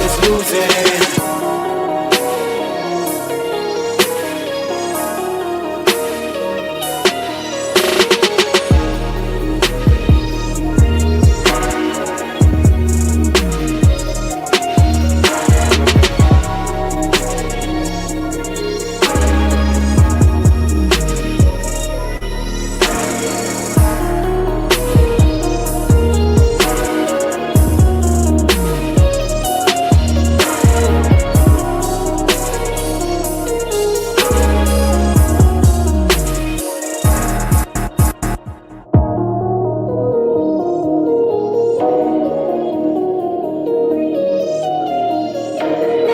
is losing.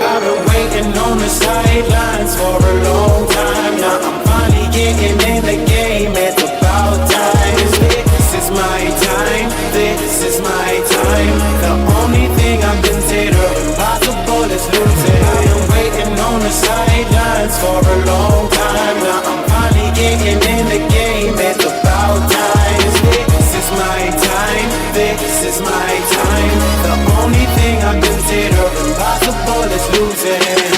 I've been waiting on the sidelines for a long time. Now I'm finally getting in the game. It's about time. This is my time. This is my time. The only thing I consider impossible is losing. I've been waiting on the sidelines for a long time. Now I'm finally getting in the game. It's about time. This is my time. This is my time. The only thing I consider impossible is losing.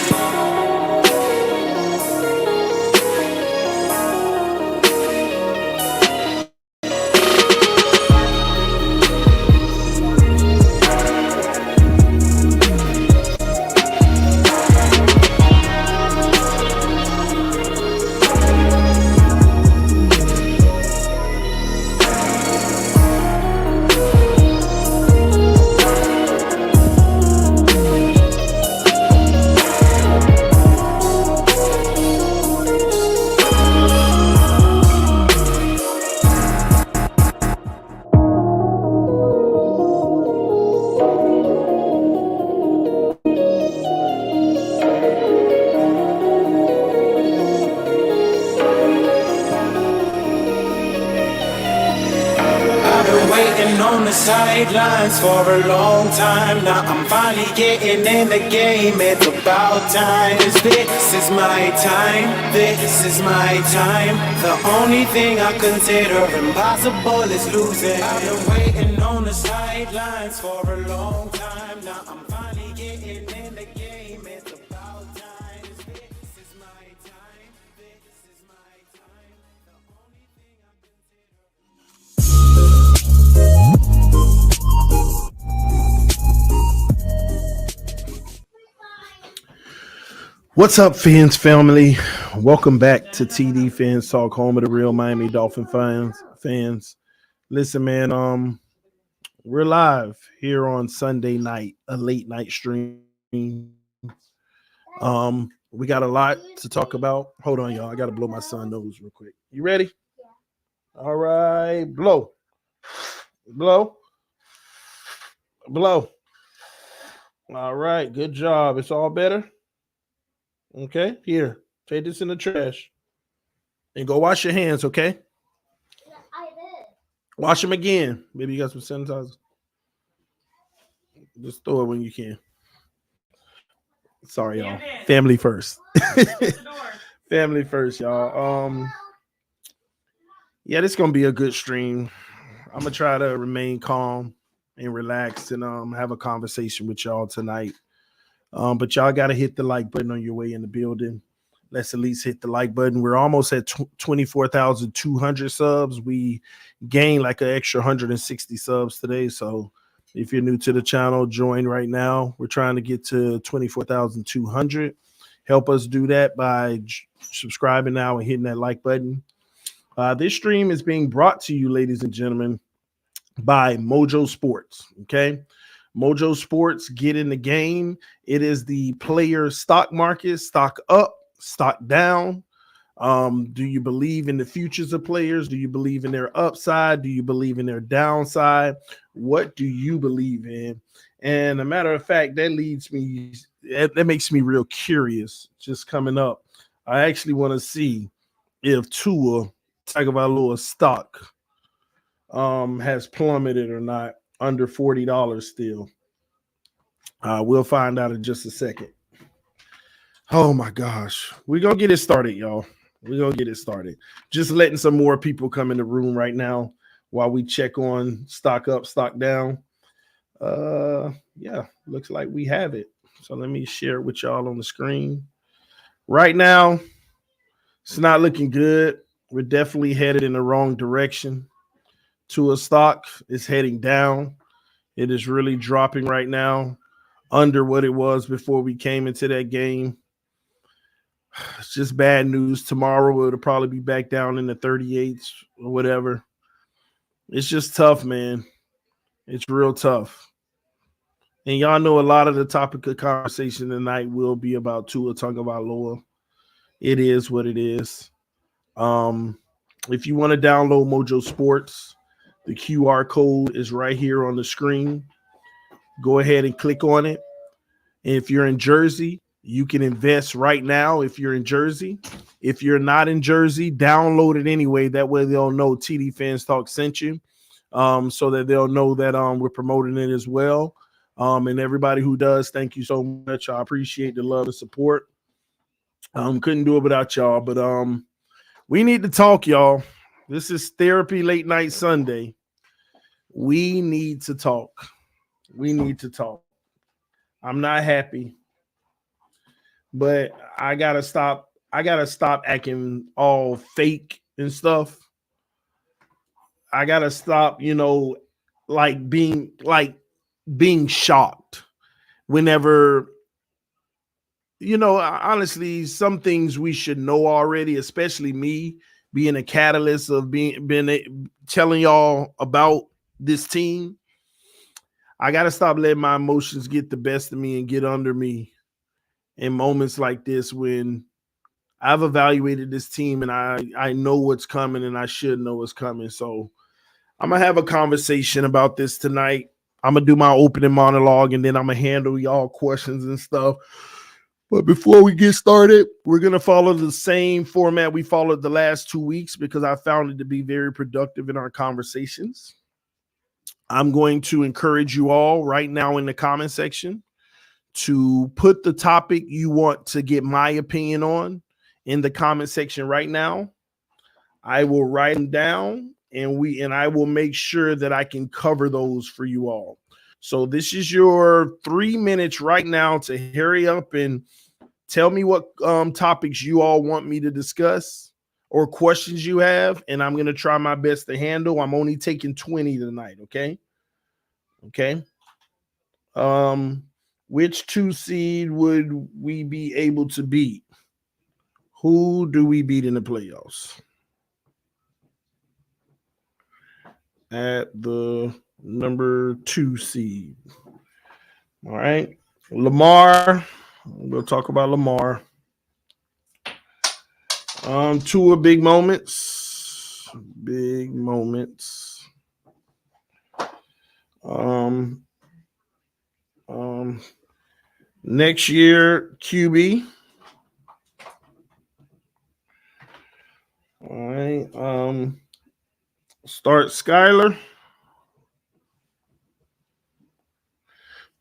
Waiting on the sidelines for a long time. Now I'm finally getting in the game. It's about time. This is my time. This is my time. The only thing I consider impossible is losing. I've been waiting on the sidelines for a long time. Now I'm finally getting in the game. It's about time. This is my time. This is my time. The only thing I consider. What's up, Fins family? Welcome back to TDPHINSTALK, home of the real Miami Dolphin fans. Listen, man, we're live here on Sunday night, a late night stream. We got a lot to talk about. Hold on, y'all. I gotta blow my son nose real quick. You ready? Yeah. All right, blow. All right, good job. It's all better. Okay, here, take this in the trash and go wash your hands, okay? Yeah, I did. Wash them again. Maybe you got some sanitizer. Just throw it when you can. Sorry, y'all. Family first. Family first, y'all. Yeah, this is gonna be a good stream. I'm gonna try to remain calm and relaxed and have a conversation with y'all tonight. But y'all got to hit the like button on your way in the building. Let's at least hit the like button. We're almost at 24,200 subs. We gained like an extra 160 subs today. So if you're new to the channel, join right now. We're trying to get to 24,200. Help us do that by subscribing now and hitting that like button. This stream is being brought to you, ladies and gentlemen, by Mojo Sports. Okay. Mojo Sports, get in the game. It is the player stock market, stock up, stock down. Do you believe in the futures of players? Do you believe in their upside? Do you believe in their downside? What do you believe in? And a matter of fact, that makes me real curious just coming up. I actually want to see if Tua Tagovailoa stock has plummeted or not. Under $40 still. We'll find out in just a second. Oh my gosh. We're going to get it started, y'all. We're going to get it started. Just letting some more people come in the room right now while we check on stock up, stock down. Yeah, looks like we have it. So let me share it with y'all on the screen. Right now, it's not looking good. We're definitely headed in the wrong direction. Tua stock is heading down. It is really dropping right now, under what it was before we came into that game. It's just bad news. Tomorrow it'll probably be back down in the 38s or whatever. It's just tough, man. It's real tough. And y'all know a lot of the topic of conversation tonight will be about Tua Tagovailoa. It is what it is. If you want to download Mojo Sports, the QR code is right here on the screen. Go ahead and click on it. And if you're in Jersey, you can invest right now if you're in Jersey. If you're not in Jersey, download it anyway. That way they'll know TD Fans Talk sent you, so that they'll know that we're promoting it as well. And everybody who does, thank you so much. I appreciate the love and support. Couldn't do it without y'all, but we need to talk, y'all. This is Therapy Late Night Sunday. We need to talk. We need to talk. I'm not happy, but I gotta stop. I gotta stop acting all fake and stuff. I gotta stop, like being shocked whenever, honestly, some things we should know already, especially me being a catalyst of telling y'all about this team. I got to stop letting my emotions get the best of me and get under me in moments like this when I've evaluated this team and I know what's coming and I should know what's coming. So I'm going to have a conversation about this tonight. I'm going to do my opening monologue and then I'm going to handle y'all questions and stuff. But before we get started, we're going to follow the same format we followed the last 2 weeks because I found it to be very productive in our conversations. I'm going to encourage you all right now in the comment section to put the topic you want to get my opinion on in the comment section right now. I will write them down and I will make sure that I can cover those for you all. So this is your 3 minutes right now to hurry up and tell me what topics you all want me to discuss or questions you have, and I'm going to try my best to handle. I'm only taking 20 tonight, okay? Okay. Which 2 seed would we be able to beat? Who do we beat in the playoffs? At the number 2 seed. All right. Lamar. We'll talk about Lamar. 2 big moments. Big moments. Next year, QB. All right. Start Skyler.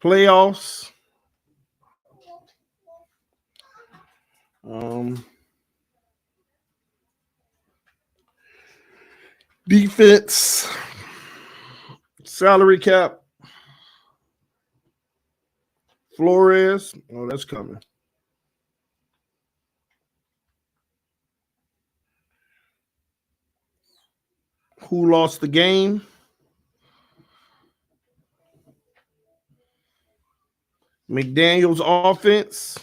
Playoffs. Defense. Salary cap. Flores. Oh, that's coming. Who lost the game? McDaniel's offense.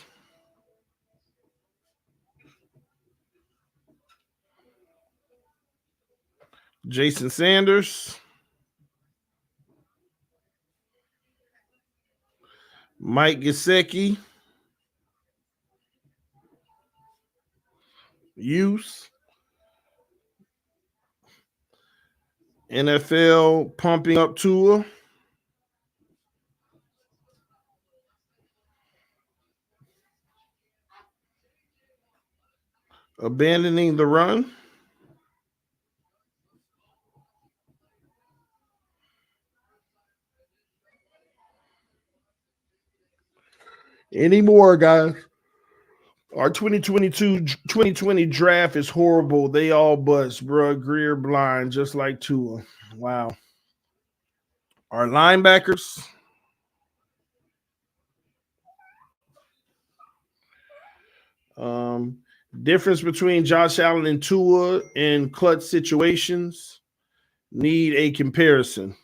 Jason Sanders. Mike Gesicki. Use. NFL pumping up Tua. Abandoning the run. Any more, guys? Our 2020 draft is horrible. They all bust, bro. Greer blind, just like Tua. Wow. Our linebackers. Difference between Josh Allen and Tua in clutch situations. Need a comparison.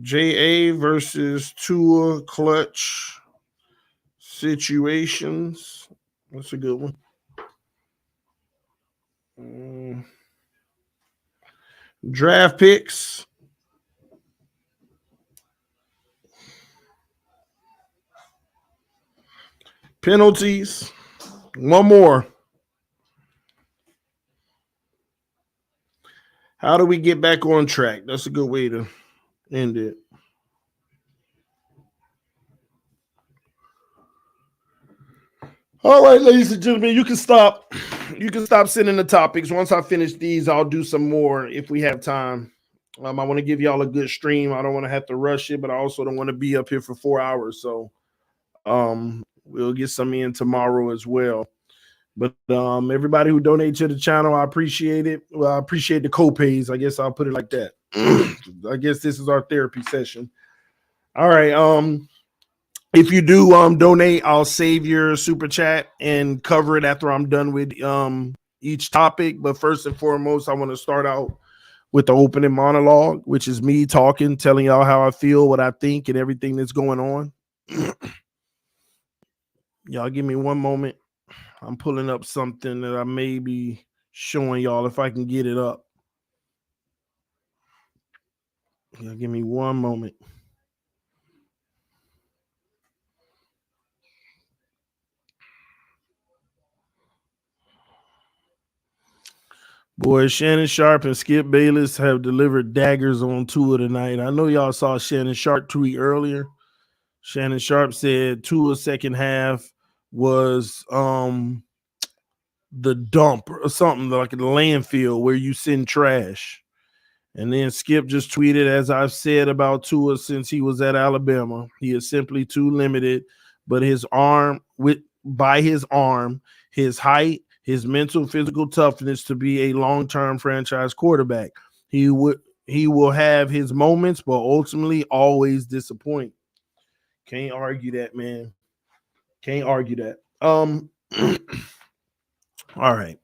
JA versus Tua clutch situations. That's a good one. Draft picks. Penalties. One more. How do we get back on track? That's a good way to end it. All right, ladies and gentlemen, you can stop. You can stop sending the topics. Once I finish these, I'll do some more if we have time. I want to give y'all a good stream. I don't want to have to rush it, but I also don't want to be up here for 4 hours. So we'll get some in tomorrow as well. But everybody who donates to the channel, I appreciate it. Well, I appreciate the co-pays. I guess I'll put it like that. I guess this is our therapy session. All right. If you do donate, I'll save your super chat and cover it after I'm done with each topic. But first and foremost, I want to start out with the opening monologue, which is me talking, telling y'all how I feel, what I think, and everything that's going on. Y'all give me one moment. I'm pulling up something that I may be showing y'all if I can get it up. Y'all give me one moment. Boy, Shannon Sharp and Skip Bayless have delivered daggers on Tua tonight. I know y'all saw Shannon Sharp tweet earlier. Shannon Sharp said Tua's second half was the dump or something like the landfill where you send trash. And then Skip just tweeted, as I've said about Tua since he was at Alabama, he is simply too limited, but his arm, his height, his mental, physical toughness to be a long-term franchise quarterback. He will have his moments, but ultimately always disappoint. Can't argue that, man. Can't argue that. All right.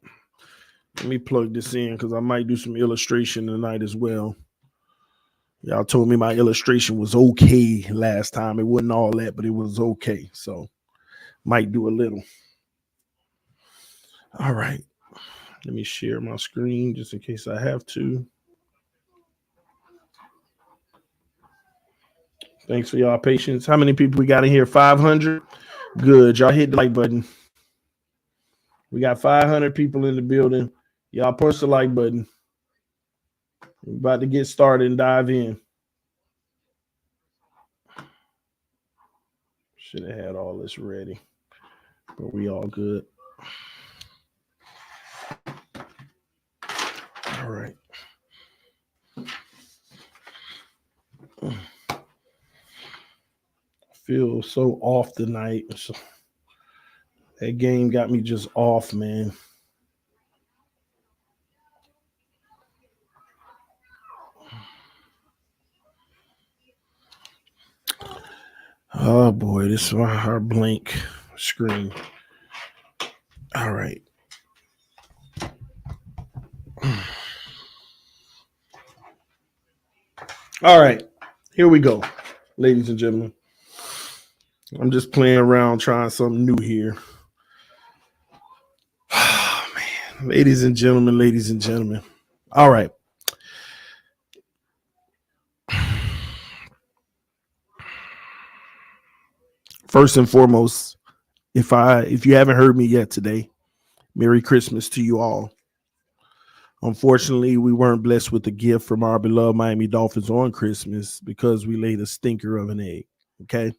Let me plug this in because I might do some illustration tonight as well. Y'all told me my illustration was okay last time. It wasn't all that, but it was okay. So might do a little. All right. Let me share my screen just in case I have to. Thanks for y'all patience. How many people we got in here? 500? Good. Y'all hit the like button. We got 500 people in the building. Y'all push the like button. We're about to get started and dive in. Should have had all this ready, but we all good. All right. I feel so off tonight. So that game got me just off, man. Oh boy, this is our blank screen. All right. All right. Here we go, ladies and gentlemen. I'm just playing around, trying something new here. Oh, man. Ladies and gentlemen. All right. First and foremost, if you haven't heard me yet today, Merry Christmas to you all. Unfortunately, we weren't blessed with a gift from our beloved Miami Dolphins on Christmas because we laid a stinker of an egg. Okay.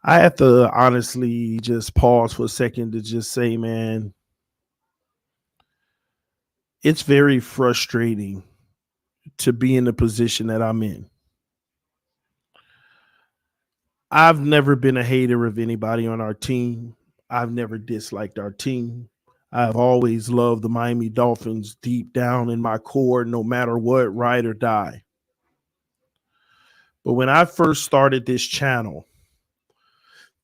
I have to honestly just pause for a second to just say, man, it's very frustrating to be in the position that I'm in. I've never been a hater of anybody on our team. I've never disliked our team. I've always loved the Miami Dolphins deep down in my core, no matter what, ride or die. But when I first started this channel,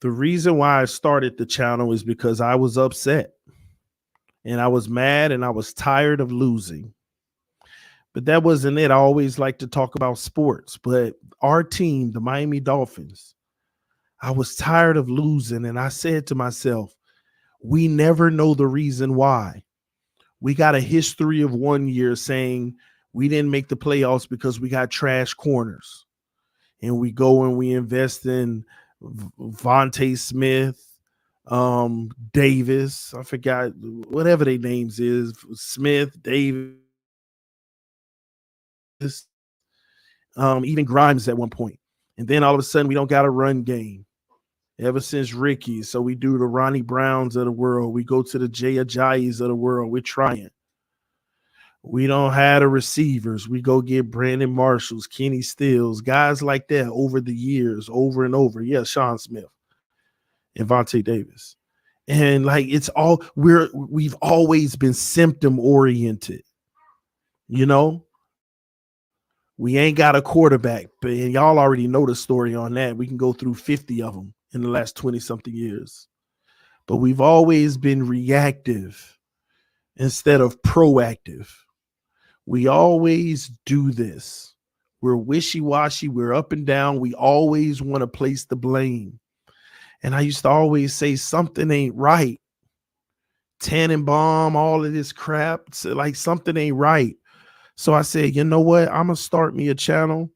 The reason why I started the channel is because I was upset and I was mad and I was tired of losing. But that wasn't it. I always like to talk about sports, but our team, the Miami Dolphins, I was tired of losing. And I said to myself, we never know the reason why. We got a history of one year saying we didn't make the playoffs because we got trash corners. And we go and we invest in Vontae Smith, Davis, I forgot whatever their names is, Smith, Davis, even Grimes at one point. And then all of a sudden we don't got a run game ever since Ricky. So we do the Ronnie Browns of the world. We go to the Jay Ajayis of the world. We're trying. We don't have the receivers. We go get Brandon Marshalls, Kenny Stills, guys like that over the years, over and over. Yeah, Sean Smith and Vontae Davis. And like it's all we've always been symptom oriented. You know, we ain't got a quarterback, but y'all already know the story on that. We can go through 50 of them in the last 20 something years. But we've always been reactive instead of proactive. We always do this. We're wishy-washy. We're up and down. We always want to place the blame. And I used to always say something ain't right. Tannenbaum, all of this crap. So like something ain't right. So I said, you know what? I'm going to start me a channel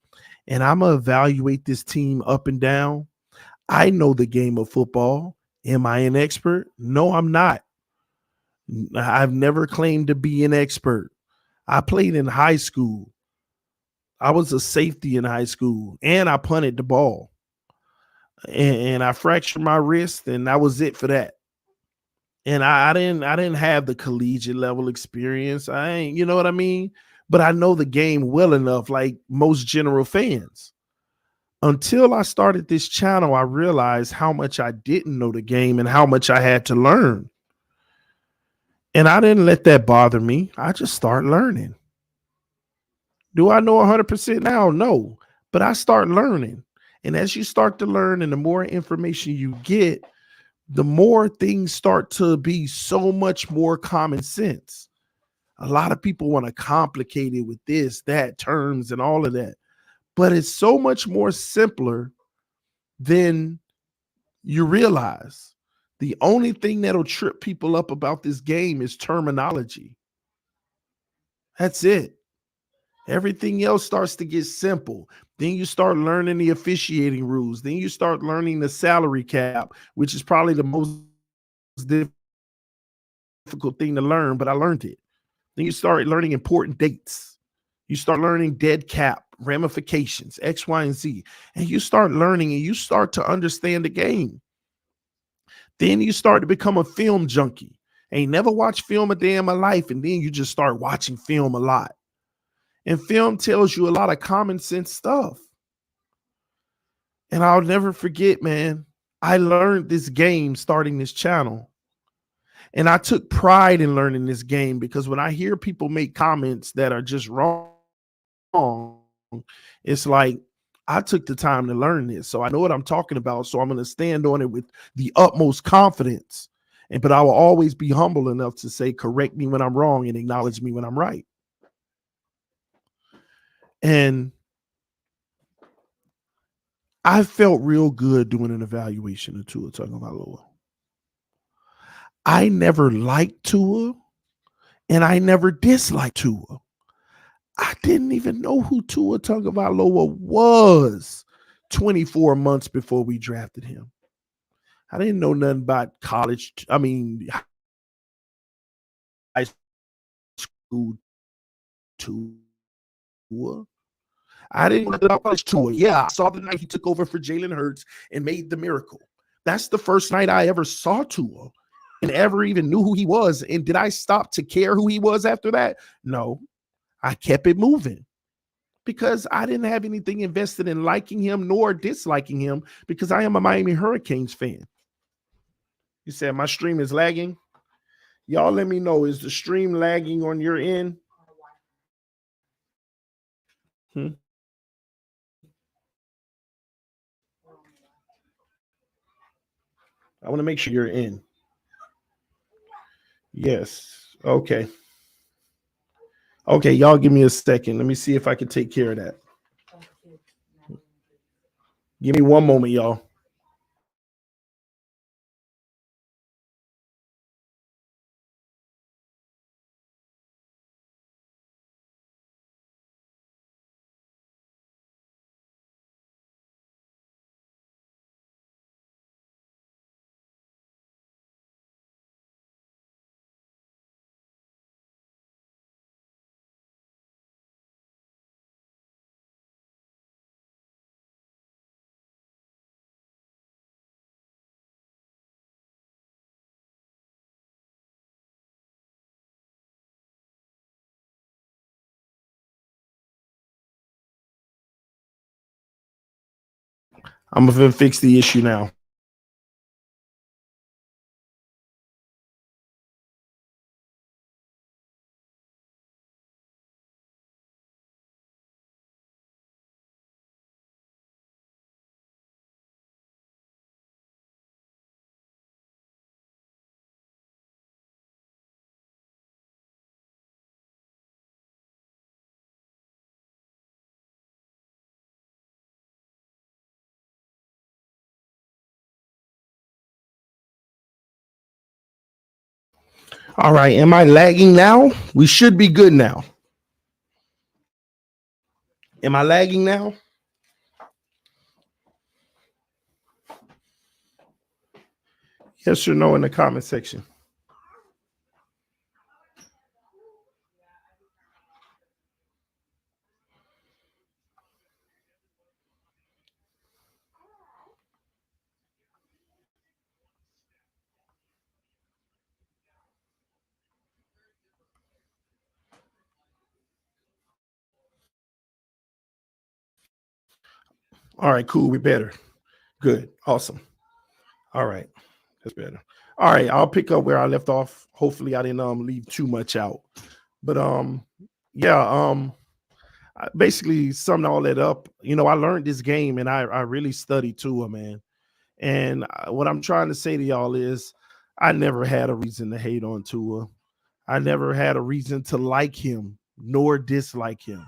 and I'm going to evaluate this team up and down. I know the game of football. Am I an expert? No, I'm not. I've never claimed to be an expert. I played in high school. I was a safety in high school and I punted the ball. And I fractured my wrist and that was it for that. And I didn't have the collegiate level experience. I ain't, you know what I mean? But I know the game well enough, like most general fans. Until I started this channel, I realized how much I didn't know the game and how much I had to learn. And I didn't let that bother me. I just started learning. Do I know 100% now? No, but I start learning. And as you start to learn and the more information you get, the more things start to be so much more common sense. A lot of people want to complicate it with this, that, terms, and all of that. But it's so much more simpler than you realize. The only thing that'll trip people up about this game is terminology. That's it. Everything else starts to get simple. Then you start learning the officiating rules. Then you start learning the salary cap, which is probably the most difficult thing to learn, but I learned it. Then you start learning important dates. You start learning dead cap, ramifications, X, Y, and Z. And you start learning and you start to understand the game. Then you start to become a film junkie. Ain't never watched film a day in my life. And then you just start watching film a lot. And film tells you a lot of common sense stuff. And I'll never forget, man, I learned this game starting this channel. And I took pride in learning this game because when I hear people make comments that are just wrong, it's like I took the time to learn this. So I know what I'm talking about. So I'm going to stand on it with the utmost confidence. But I will always be humble enough to say, correct me when I'm wrong and acknowledge me when I'm right. And I felt real good doing an evaluation of Tua Tagovailoa. I never liked Tua and I never disliked Tua. I didn't even know who Tua Tagovailoa was 24 months before we drafted him. I didn't know nothing about college. I mean, high school Tua. I didn't know about college Tua. Yeah, I saw the night he took over for Jalen Hurts and made the miracle. That's the first night I ever saw Tua and ever even knew who he was. And did I stop to care who he was after that? No, I kept it moving because I didn't have anything invested in liking him nor disliking him because I am a Miami Hurricanes fan. You said my stream is lagging. Y'all let me know. Is the stream lagging on your end? I want to make sure you're in. Yes. Okay. Okay, y'all give me a second. Let me see if I can take care of that. Give me one moment, y'all. I'm gonna fix the issue now. All right, am I lagging now? We should be good now. Am I lagging now? Yes or no in the comment section. All right, cool. We better. Good. Awesome. All right. That's better. All right, I'll pick up where I left off. Hopefully I didn't leave too much out. But yeah, basically summing all that up, I learned this game and I really studied Tua, man. And what I'm trying to say to y'all is I never had a reason to hate on Tua. I never had a reason to like him nor dislike him.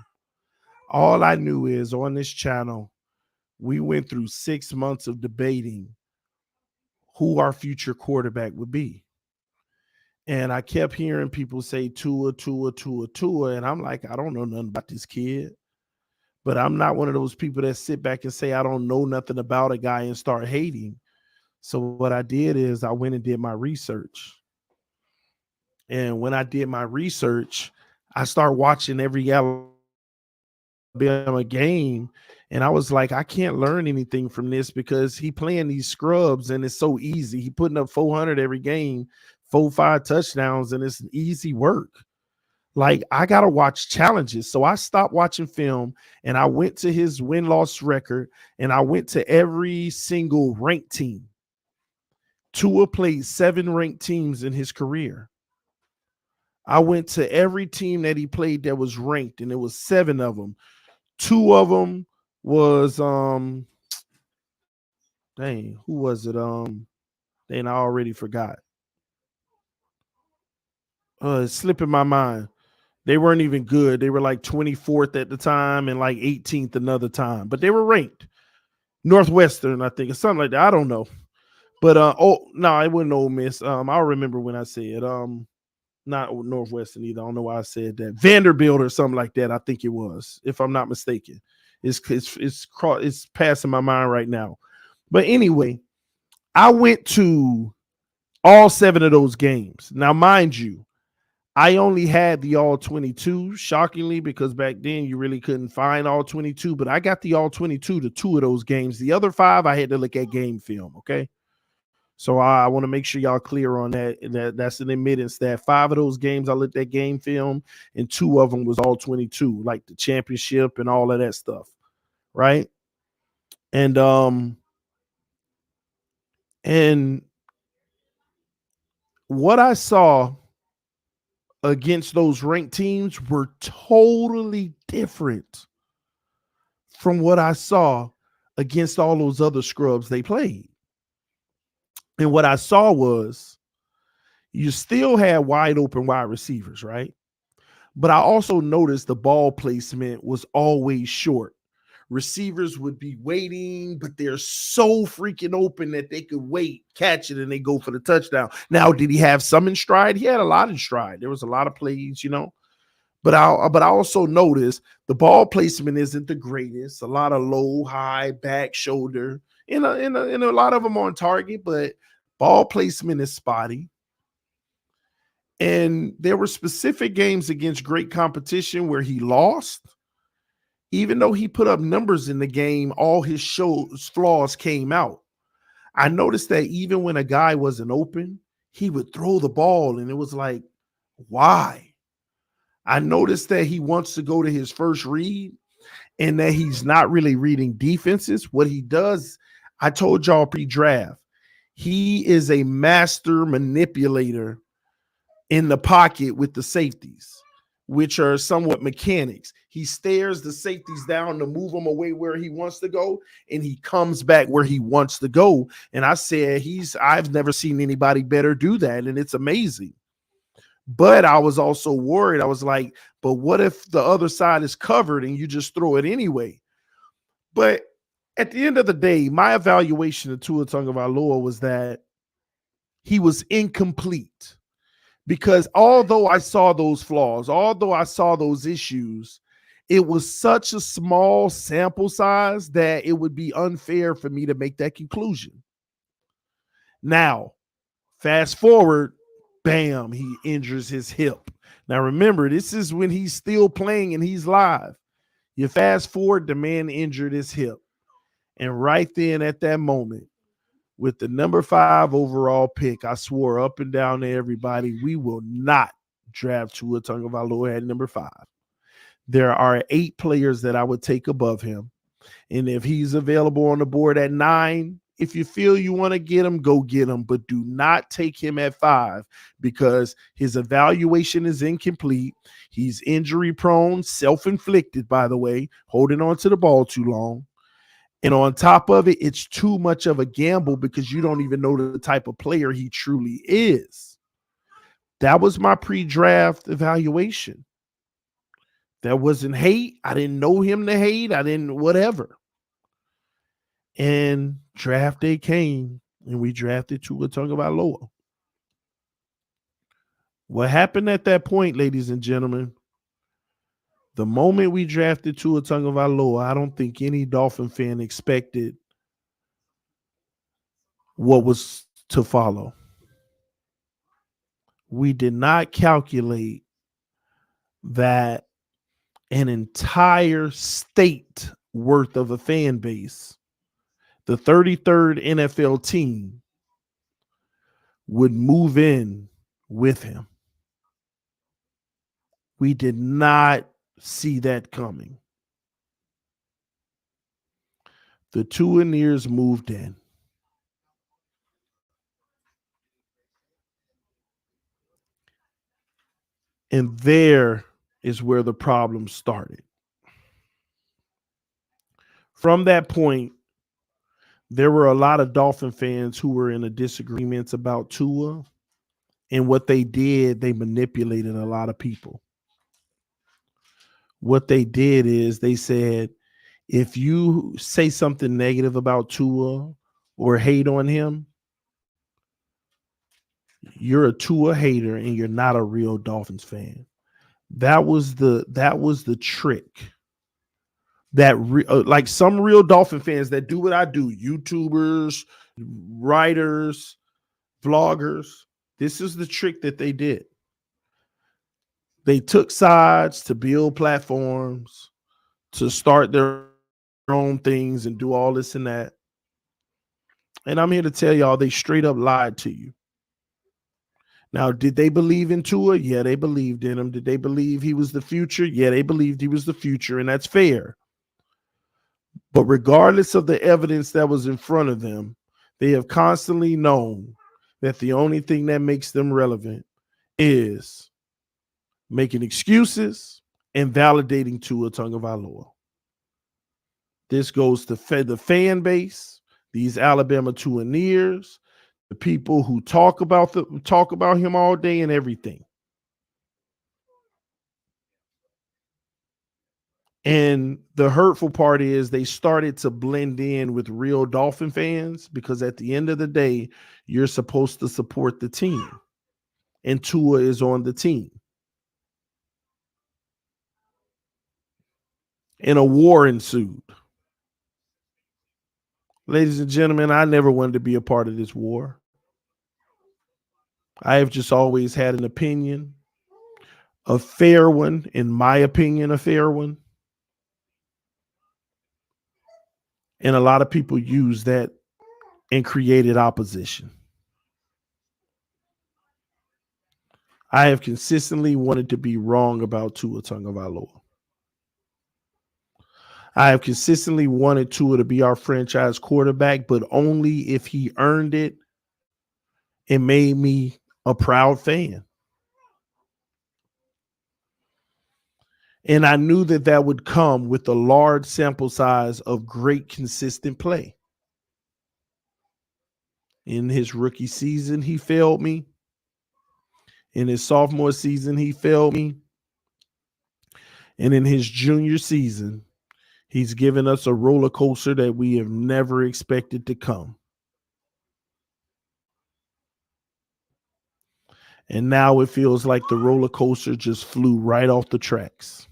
All I knew is on this channel, we went through 6 months of debating who our future quarterback would be. And I kept hearing people say Tua, Tua, Tua, Tua. And I'm like, I don't know nothing about this kid. But I'm not one of those people that sit back and say, I don't know nothing about a guy and start hating. So what I did is I went and did my research. And when I did my research, I started watching every Alabama game. And I was like, I can't learn anything from this because he playing these scrubs and it's so easy. He putting up 400 every game, 4-5 touchdowns, and it's easy work. Like, I got to watch challenges. So I stopped watching film and I went to his win-loss record and I went to every single ranked team. Tua played 7 ranked teams in his career. I went to every team that he played that was ranked, and it was 7 of them. 2 of them was dang, who was it? Then I already forgot. It's slipping my mind. They weren't even good. They were like 24th at the time and like 18th another time, but they were ranked. Northwestern, I think, or something like that. I don't know. But oh no, it wasn't Ole Miss. I'll remember when I said not Northwestern either. I don't know why I said that. Vanderbilt or something like that. I think it was, if I'm not mistaken. It's passing my mind right now. But anyway, I went to all 7 of those games. Now, mind you, I only had the all 22, shockingly, because back then you really couldn't find all 22, but I got the all 22 to 2 of those games. The other 5, I had to look at game film, okay? So I want to make sure y'all clear on that. That's an admittance that 5 of those games I looked at game film and 2 of them was all 22, like the championship and all of that stuff, right? And what I saw against those ranked teams were totally different from what I saw against all those other scrubs they played. And what I saw was you still had wide open wide receivers, right? But I also noticed the ball placement was always short. Receivers would be waiting, but they're so freaking open that they could wait, catch it, and they go for the touchdown. Now, did he have some in stride? He had a lot in stride. There was a lot of plays, But I also noticed the ball placement isn't the greatest. A lot of low, high, back, shoulder, and a lot of them on target, but ball placement is spotty. And there were specific games against great competition where he lost. Even though he put up numbers in the game, all his flaws came out. I noticed that even when a guy wasn't open, he would throw the ball, and it was like, why? I noticed that he wants to go to his first read and that he's not really reading defenses. What he does, I told y'all pre-draft, he is a master manipulator in the pocket with the safeties, which are somewhat mechanics. He stares the safeties down to move them away where he wants to go, and he comes back where he wants to go. And I said, I've never seen anybody better do that, and it's amazing. But I was also worried. I was like, but what if the other side is covered and you just throw it anyway? But at the end of the day, my evaluation of Tua Tagovailoa was that he was incomplete. Because although I saw those flaws, although I saw those issues, it was such a small sample size that it would be unfair for me to make that conclusion. Now, fast forward, bam, he injures his hip. Now, remember, this is when he's still playing and he's live. You fast forward, the man injured his hip. And right then at that moment, with the number 5 overall pick, I swore up and down to everybody, we will not draft Tua Tagovailoa at number 5. There are 8 players that I would take above him. And if he's available on the board at 9, if you feel you want to get him, go get him. But do not take him at 5 because his evaluation is incomplete. He's injury prone, self-inflicted, by the way, holding on to the ball too long. And on top of it, it's too much of a gamble because you don't even know the type of player he truly is. That was my pre-draft evaluation. That wasn't hate. I didn't know him to hate. I didn't whatever. And draft day came, and we drafted Tua Tagovailoa. What happened at that point, ladies and gentlemen, the moment we drafted Tua Tagovailoa, I don't think any Dolphin fan expected what was to follow. We did not calculate that an entire state worth of a fan base, the 33rd NFL team, would move in with him. We did not see that coming. The Tuaneers moved in. And there is where the problem started. From that point, there were a lot of Dolphin fans who were in a disagreement about Tua. And what they did, they manipulated a lot of people. What they did is they said, if you say something negative about Tua or hate on him, you're a Tua hater and you're not a real Dolphins fan. That was the trick. Like some real Dolphin fans that do what I do, YouTubers, writers, vloggers, this is the trick that they did. They took sides to build platforms, to start their own things and do all this and that. And I'm here to tell y'all they straight up lied to you. Now, did they believe in Tua? Yeah, they believed in him. Did they believe he was the future? Yeah, they believed he was the future, and that's fair. But regardless of the evidence that was in front of them, they have constantly known that the only thing that makes them relevant is making excuses and validating Tua Tagovailoa. This goes to the fan base, these Alabama Tuaneers, people who talk about him all day and everything. And the hurtful part is they started to blend in with real Dolphin fans because at the end of the day, you're supposed to support the team. And Tua is on the team. And a war ensued. Ladies and gentlemen, I never wanted to be a part of this war. I have just always had an opinion, a fair one, in my opinion, a fair one. And a lot of people use that and created opposition. I have consistently wanted to be wrong about Tua Tagovailoa. I have consistently wanted Tua to be our franchise quarterback, but only if he earned it and made me a proud fan. And I knew that that would come with a large sample size of great, consistent play. In his rookie season, he failed me. In his sophomore season, he failed me. And in his junior season, he's given us a roller coaster that we have never expected to come. And now it feels like the roller coaster just flew right off the tracks.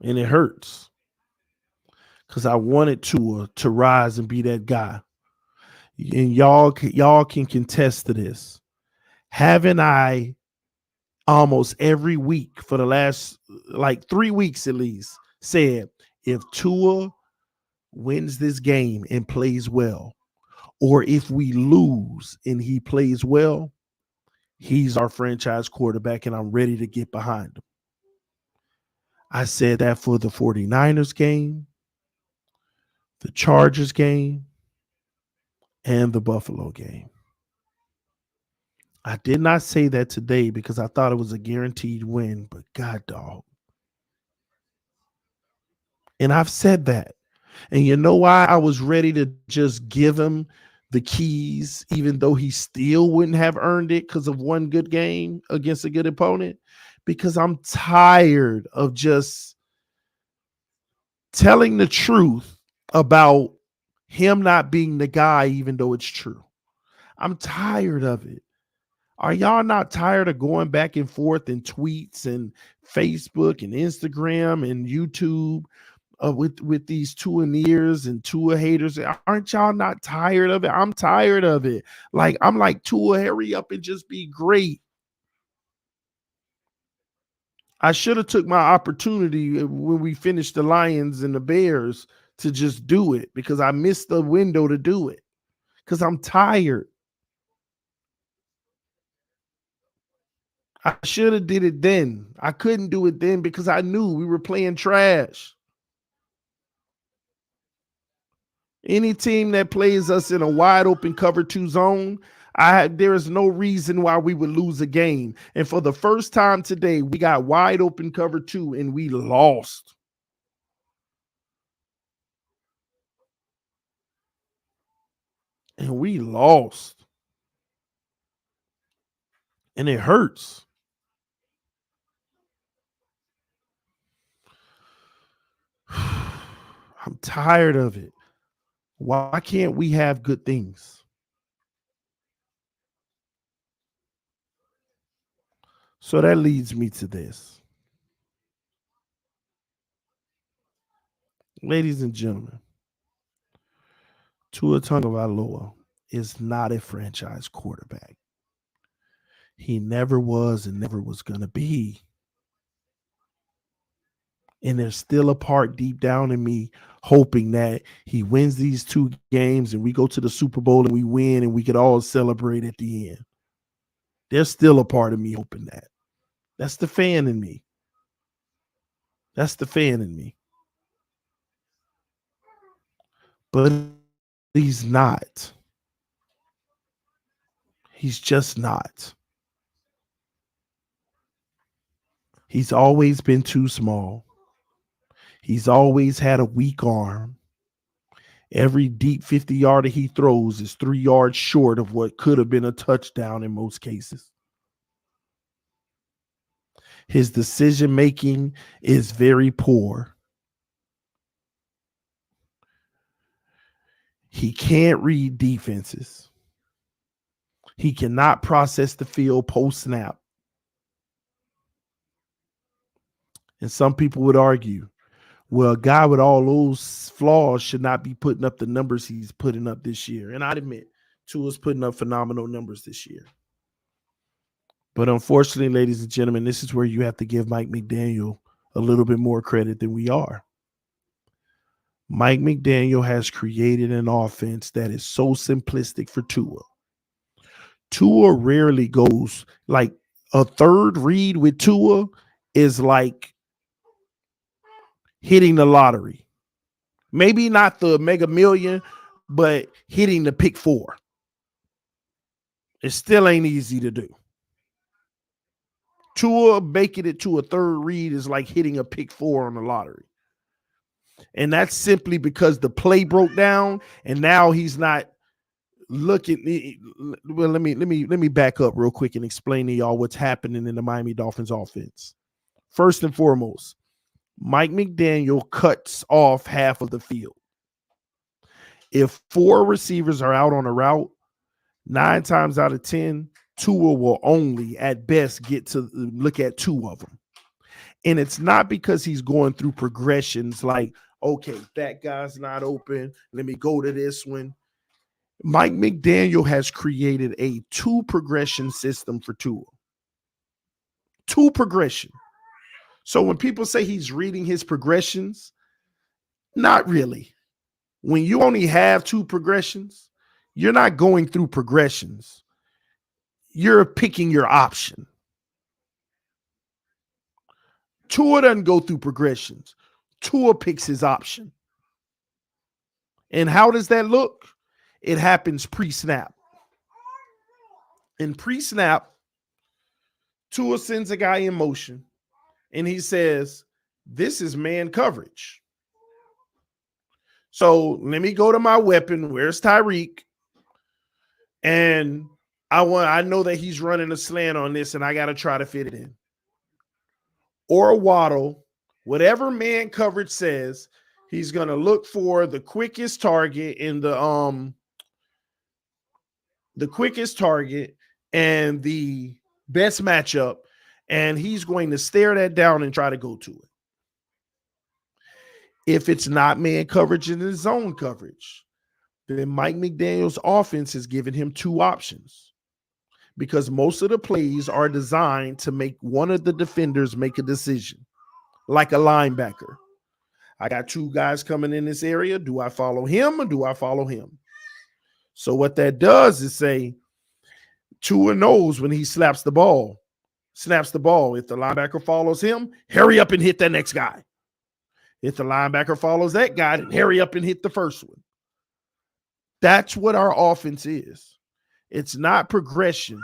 And it hurts because I wanted Tua to rise and be that guy. And y'all can contest to this. Haven't I almost every week for the last like 3 weeks at least said, if Tua wins this game and plays well, or if we lose and he plays well, he's our franchise quarterback and I'm ready to get behind him. I said that for the 49ers game, the Chargers game, and the Buffalo game. I did not say that today because I thought it was a guaranteed win, but God dog. And I've said that. And you know why I was ready to just give him the keys, even though he still wouldn't have earned it because of one good game against a good opponent? Because I'm tired of just telling the truth about him not being the guy, even though it's true. I'm tired of it. Are y'all not tired of going back and forth in tweets and Facebook and Instagram and YouTube with these Tua-neers and Tua haters? Aren't y'all not tired of it? I'm tired of it. Like, I'm like, Tua, hurry up and just be great. I should have took my opportunity when we finished the Lions and the Bears to just do it because I missed the window to do it because I'm tired. I should have did it then. I couldn't do it then because I knew we were playing trash. Any team that plays us in a wide open cover 2 zone, there is no reason why we would lose a game. And for the first time today, we got wide open cover 2 and we lost. And we lost. And it hurts. I'm tired of it. Why can't we have good things? So that leads me to this. Ladies and gentlemen, Tua Tagovailoa is not a franchise quarterback. He never was and never was going to be. And there's still a part deep down in me hoping that he wins these 2 games and we go to the Super Bowl and we win and we could all celebrate at the end. There's still a part of me hoping that. That's the fan in me. That's the fan in me. But he's not. He's just not. He's always been too small. He's always had a weak arm. Every deep 50-yarder he throws is 3 yards short of what could have been a touchdown in most cases. His decision making is very poor. He can't read defenses. He cannot process the field post snap. And some people would argue, well, a guy with all those flaws should not be putting up the numbers he's putting up this year. And I'd admit, Tua's putting up phenomenal numbers this year. But unfortunately, ladies and gentlemen, this is where you have to give Mike McDaniel a little bit more credit than we are. Mike McDaniel has created an offense that is so simplistic for Tua. Tua rarely goes, like a third read with Tua is like hitting the lottery. Maybe not the Mega Million, but hitting the pick 4. It still ain't easy to do. Tua making it to a third read is like hitting a pick 4 on the lottery. And that's simply because the play broke down and now he's not looking. Well, let me back up real quick and explain to y'all what's happening in the Miami Dolphins offense. First and foremost, Mike McDaniel cuts off half of the field. If 4 receivers are out on a route, 9 times out of 10, Tua will only at best get to look at 2 of them. And it's not because he's going through progressions like, okay, that guy's not open. Let me go to this one. Mike McDaniel has created a 2 progression system for Tua. 2 progression. So when people say he's reading his progressions, not really. When you only have 2 progressions, you're not going through progressions. You're picking your option. Tua doesn't go through progressions. Tua picks his option. And how does that look? It happens pre-snap. In pre-snap, Tua sends a guy in motion, and he says, this is man coverage. So let me go to my weapon. Where's Tyreek? And I know that he's running a slant on this, and I got to try to fit it in. Or a Waddle, whatever man coverage says, he's going to look for the quickest target in the quickest target and the best matchup, and he's going to stare that down and try to go to it. If it's not man coverage and it's zone coverage, then Mike McDaniel's offense has given him 2 options because most of the plays are designed to make one of the defenders make a decision, like a linebacker. I got 2 guys coming in this area. Do I follow him or do I follow him? So what that does is say Tua knows when he snaps the ball. If the linebacker follows him, hurry up and hit that next guy. If the linebacker follows that guy, then hurry up and hit the first one. That's what our offense is. It's not progressions,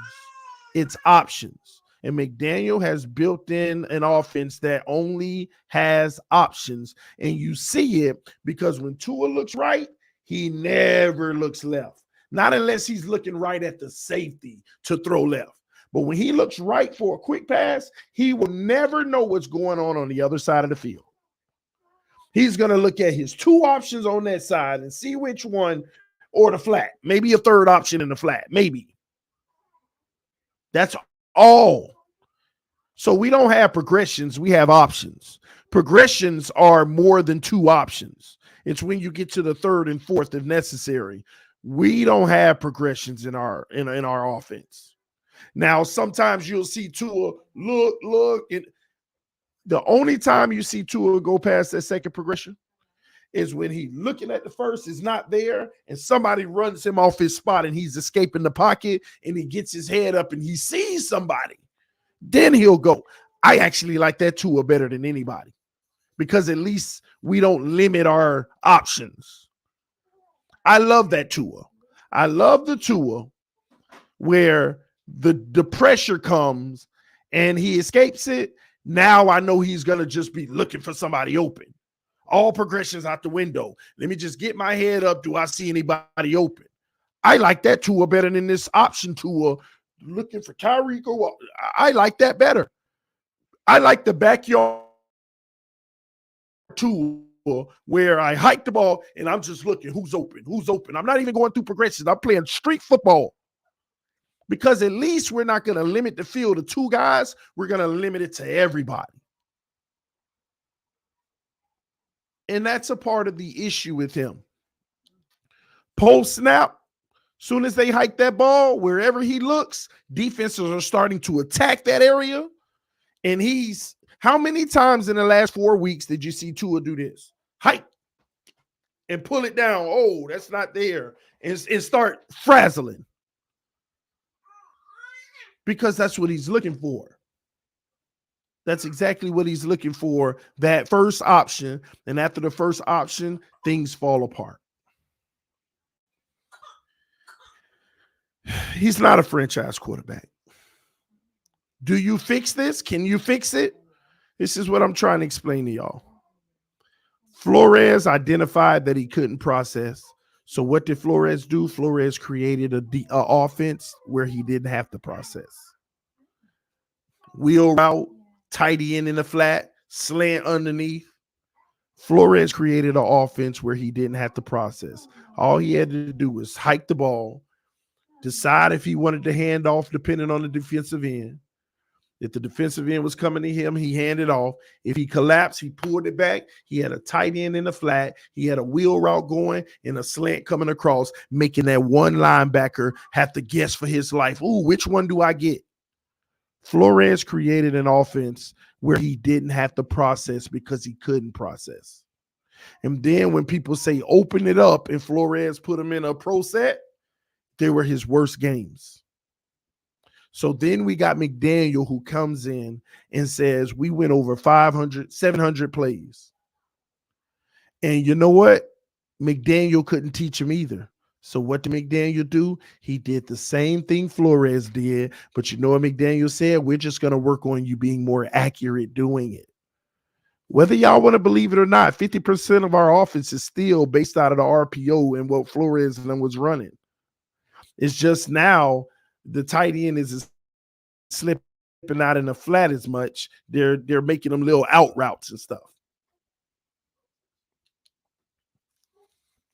it's options. And McDaniel has built in an offense that only has options. And you see it because when Tua looks right, he never looks left. Not unless he's looking right at the safety to throw left. But when he looks right for a quick pass, he will never know what's going on the other side of the field. He's going to look at his 2 options on that side and see which one, or the flat. Maybe a third option in the flat. Maybe. That's all. So we don't have progressions. We have options. Progressions are more than 2 options. It's when you get to the 3rd and 4th if necessary. We don't have progressions in our offense. Now, sometimes you'll see Tua look, and the only time you see Tua go past that second progression is when he's looking at the first, is not there, and somebody runs him off his spot and he's escaping the pocket and he gets his head up and he sees somebody. Then he'll go. I actually like that Tua better than anybody because at least we don't limit our options. I love that Tua. I love the Tua where the pressure comes and he escapes it. Now I know he's going to just be looking for somebody open. All progressions out the window. Let me just get my head up. Do I see anybody open? I like that Tua better than this option Tua looking for Tyreek. I like that better. I like the backyard Tua where I hike the ball and I'm just looking who's open, who's open. I'm not even going through progressions. I'm playing street football because at least we're not going to limit the field to two guys. We're going to limit it to everybody. And that's a part of the issue with him. Post snap, soon as they hike that ball, wherever he looks, defenses are starting to attack that area. And how many times in the last 4 weeks did you see Tua do this? Hike and pull it down. Oh, that's not there. And start frazzling. Because that's what he's looking for. That's exactly what he's looking for, that first option. And after the first option, things fall apart. He's not a franchise quarterback. Do you fix this? Can you fix it? This is what I'm trying to explain to y'all. Flores identified that he couldn't process. So what did Flores do? Flores created a offense where he didn't have to process. Wheel route, tight end in the flat, slant underneath. Flores created an offense where he didn't have to process. All he had to do was hike the ball, decide if he wanted to hand off depending on the defensive end. If the defensive end was coming to him, he handed off. If he collapsed, he pulled it back. He had a tight end in the flat. He had a wheel route going and a slant coming across, making that one linebacker have to guess for his life. Ooh, which one do I get? Flores created an offense where he didn't have to process because he couldn't process. And then when people say open it up and Flores put him in a pro set, they were his worst games. So then we got McDaniel who comes in and says, we went over 500, 700 plays. And you know what? McDaniel couldn't teach him either. So what did McDaniel do? He did the same thing Flores did. But you know what McDaniel said? We're just going to work on you being more accurate doing it. Whether y'all want to believe it or not, 50% of our offense is still based out of the RPO and what Flores was running. It's just now the tight end is slipping out in the flat as much. They're making them little out routes and stuff.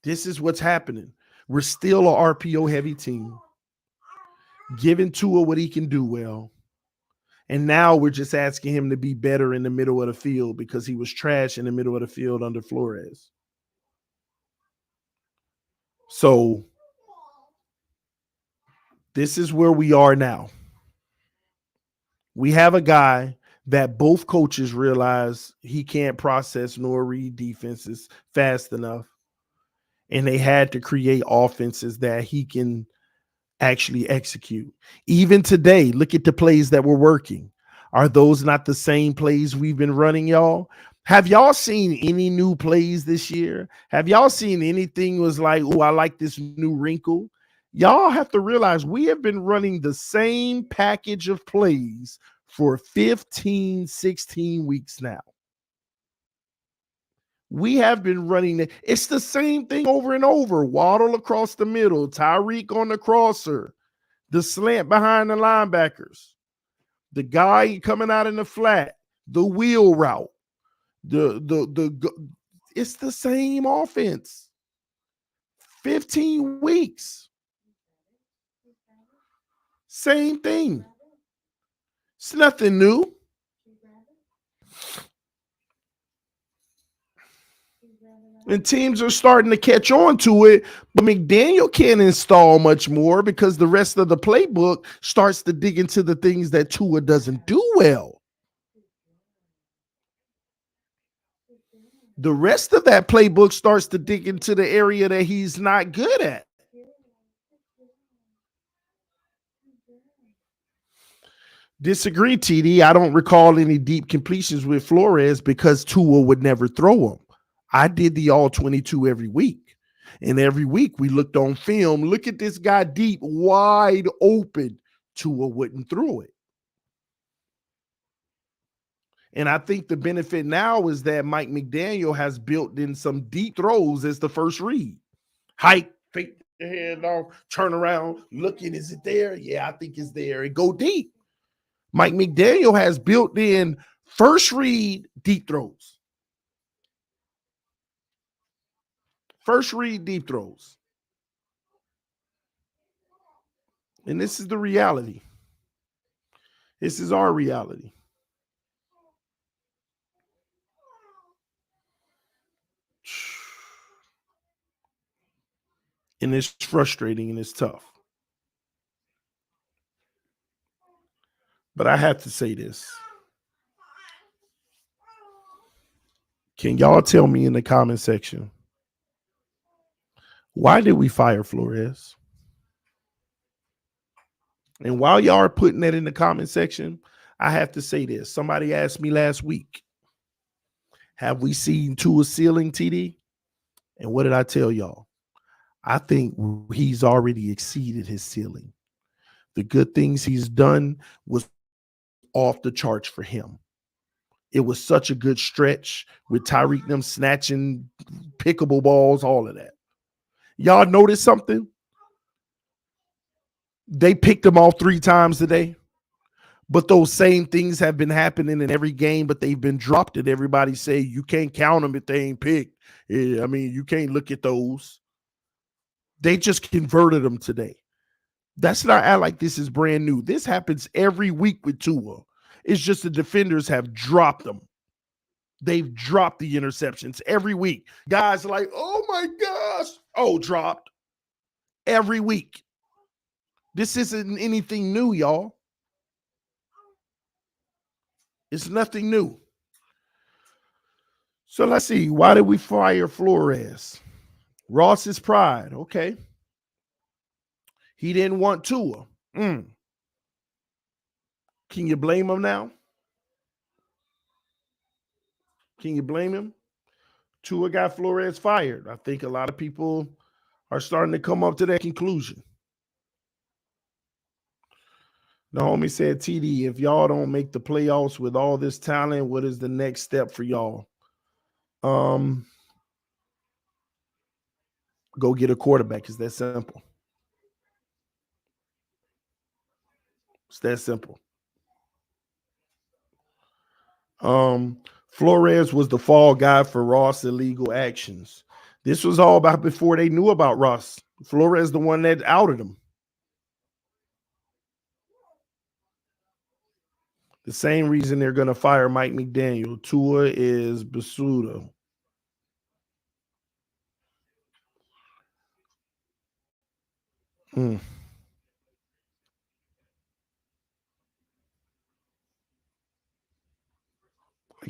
This is what's happening. We're still a RPO heavy team, giving Tua what he can do well. And now we're just asking him to be better in the middle of the field because he was trash in the middle of the field under Flores. So this is where we are now. We have a guy that both coaches realize he can't process nor read defenses fast enough. And they had to create offenses that he can actually execute. Even today, look at the plays that were working. Are those not the same plays we've been running, y'all? Have y'all seen any new plays this year? Have y'all seen anything was like, oh, I like this new wrinkle? Y'all have to realize we have been running the same package of plays for 15, 16 weeks now. We have been running it. It's the same thing over and over. Waddle across the middle, Tyreek on the crosser, the slant behind the linebackers, the guy coming out in the flat, the wheel route, it's the same offense. 15 weeks. Same thing. It's nothing new. And teams are starting to catch on to it, but McDaniel can't install much more because the rest of the playbook starts to dig into the things that Tua doesn't do well. The rest of that playbook starts to dig into the area that he's not good at. Disagree, TD. I don't recall any deep completions with Flores because Tua would never throw them. I did the all 22 every week. And every week we looked on film. Look at this guy deep, wide open. Tua wouldn't throw it. And I think the benefit now is that Mike McDaniel has built in some deep throws as the first read. Hike, fake the head off, turn around, looking, is it there? Yeah, I think it's there. And go deep. Mike McDaniel has built in first read deep throws. First read deep throws. And this is the reality. This is our reality. And it's frustrating and it's tough. But I have to say this. Can y'all tell me in the comment section, why did we fire Flores? And while y'all are putting that in the comment section, I have to say this. Somebody asked me last week, have we seen Tua's ceiling, TD? And what did I tell y'all? I think he's already exceeded his ceiling. The good things he's done was off the charts for him. It was such a good stretch with Tyreek them snatching pickable balls, all of that. Y'all notice something? They picked him off 3 times today. But those same things have been happening in every game, but they've been dropped. And everybody say you can't count them if they ain't picked. I mean, you can't look at those. They just converted them today. That's not act like this is brand new. This happens every week with Tua. It's just the defenders have dropped them. They've dropped the interceptions every week. Guys are like, oh my gosh. Oh, dropped. Every week. This isn't anything new, y'all. It's nothing new. So let's see. Why did we fire Flores? Ross's pride. Okay. He didn't want Tua. Can you blame him now? Can you blame him? Tua got Flores fired. I think a lot of people are starting to come up to that conclusion. The homie said, TD, if y'all don't make the playoffs with all this talent, what is the next step for y'all? Go get a quarterback. It's that simple. It's that simple. Flores was the fall guy for Ross' illegal actions. This was all about before they knew about Ross. Flores the one that outed him. The same reason they're going to fire Mike McDaniel. Tua is Basuda. I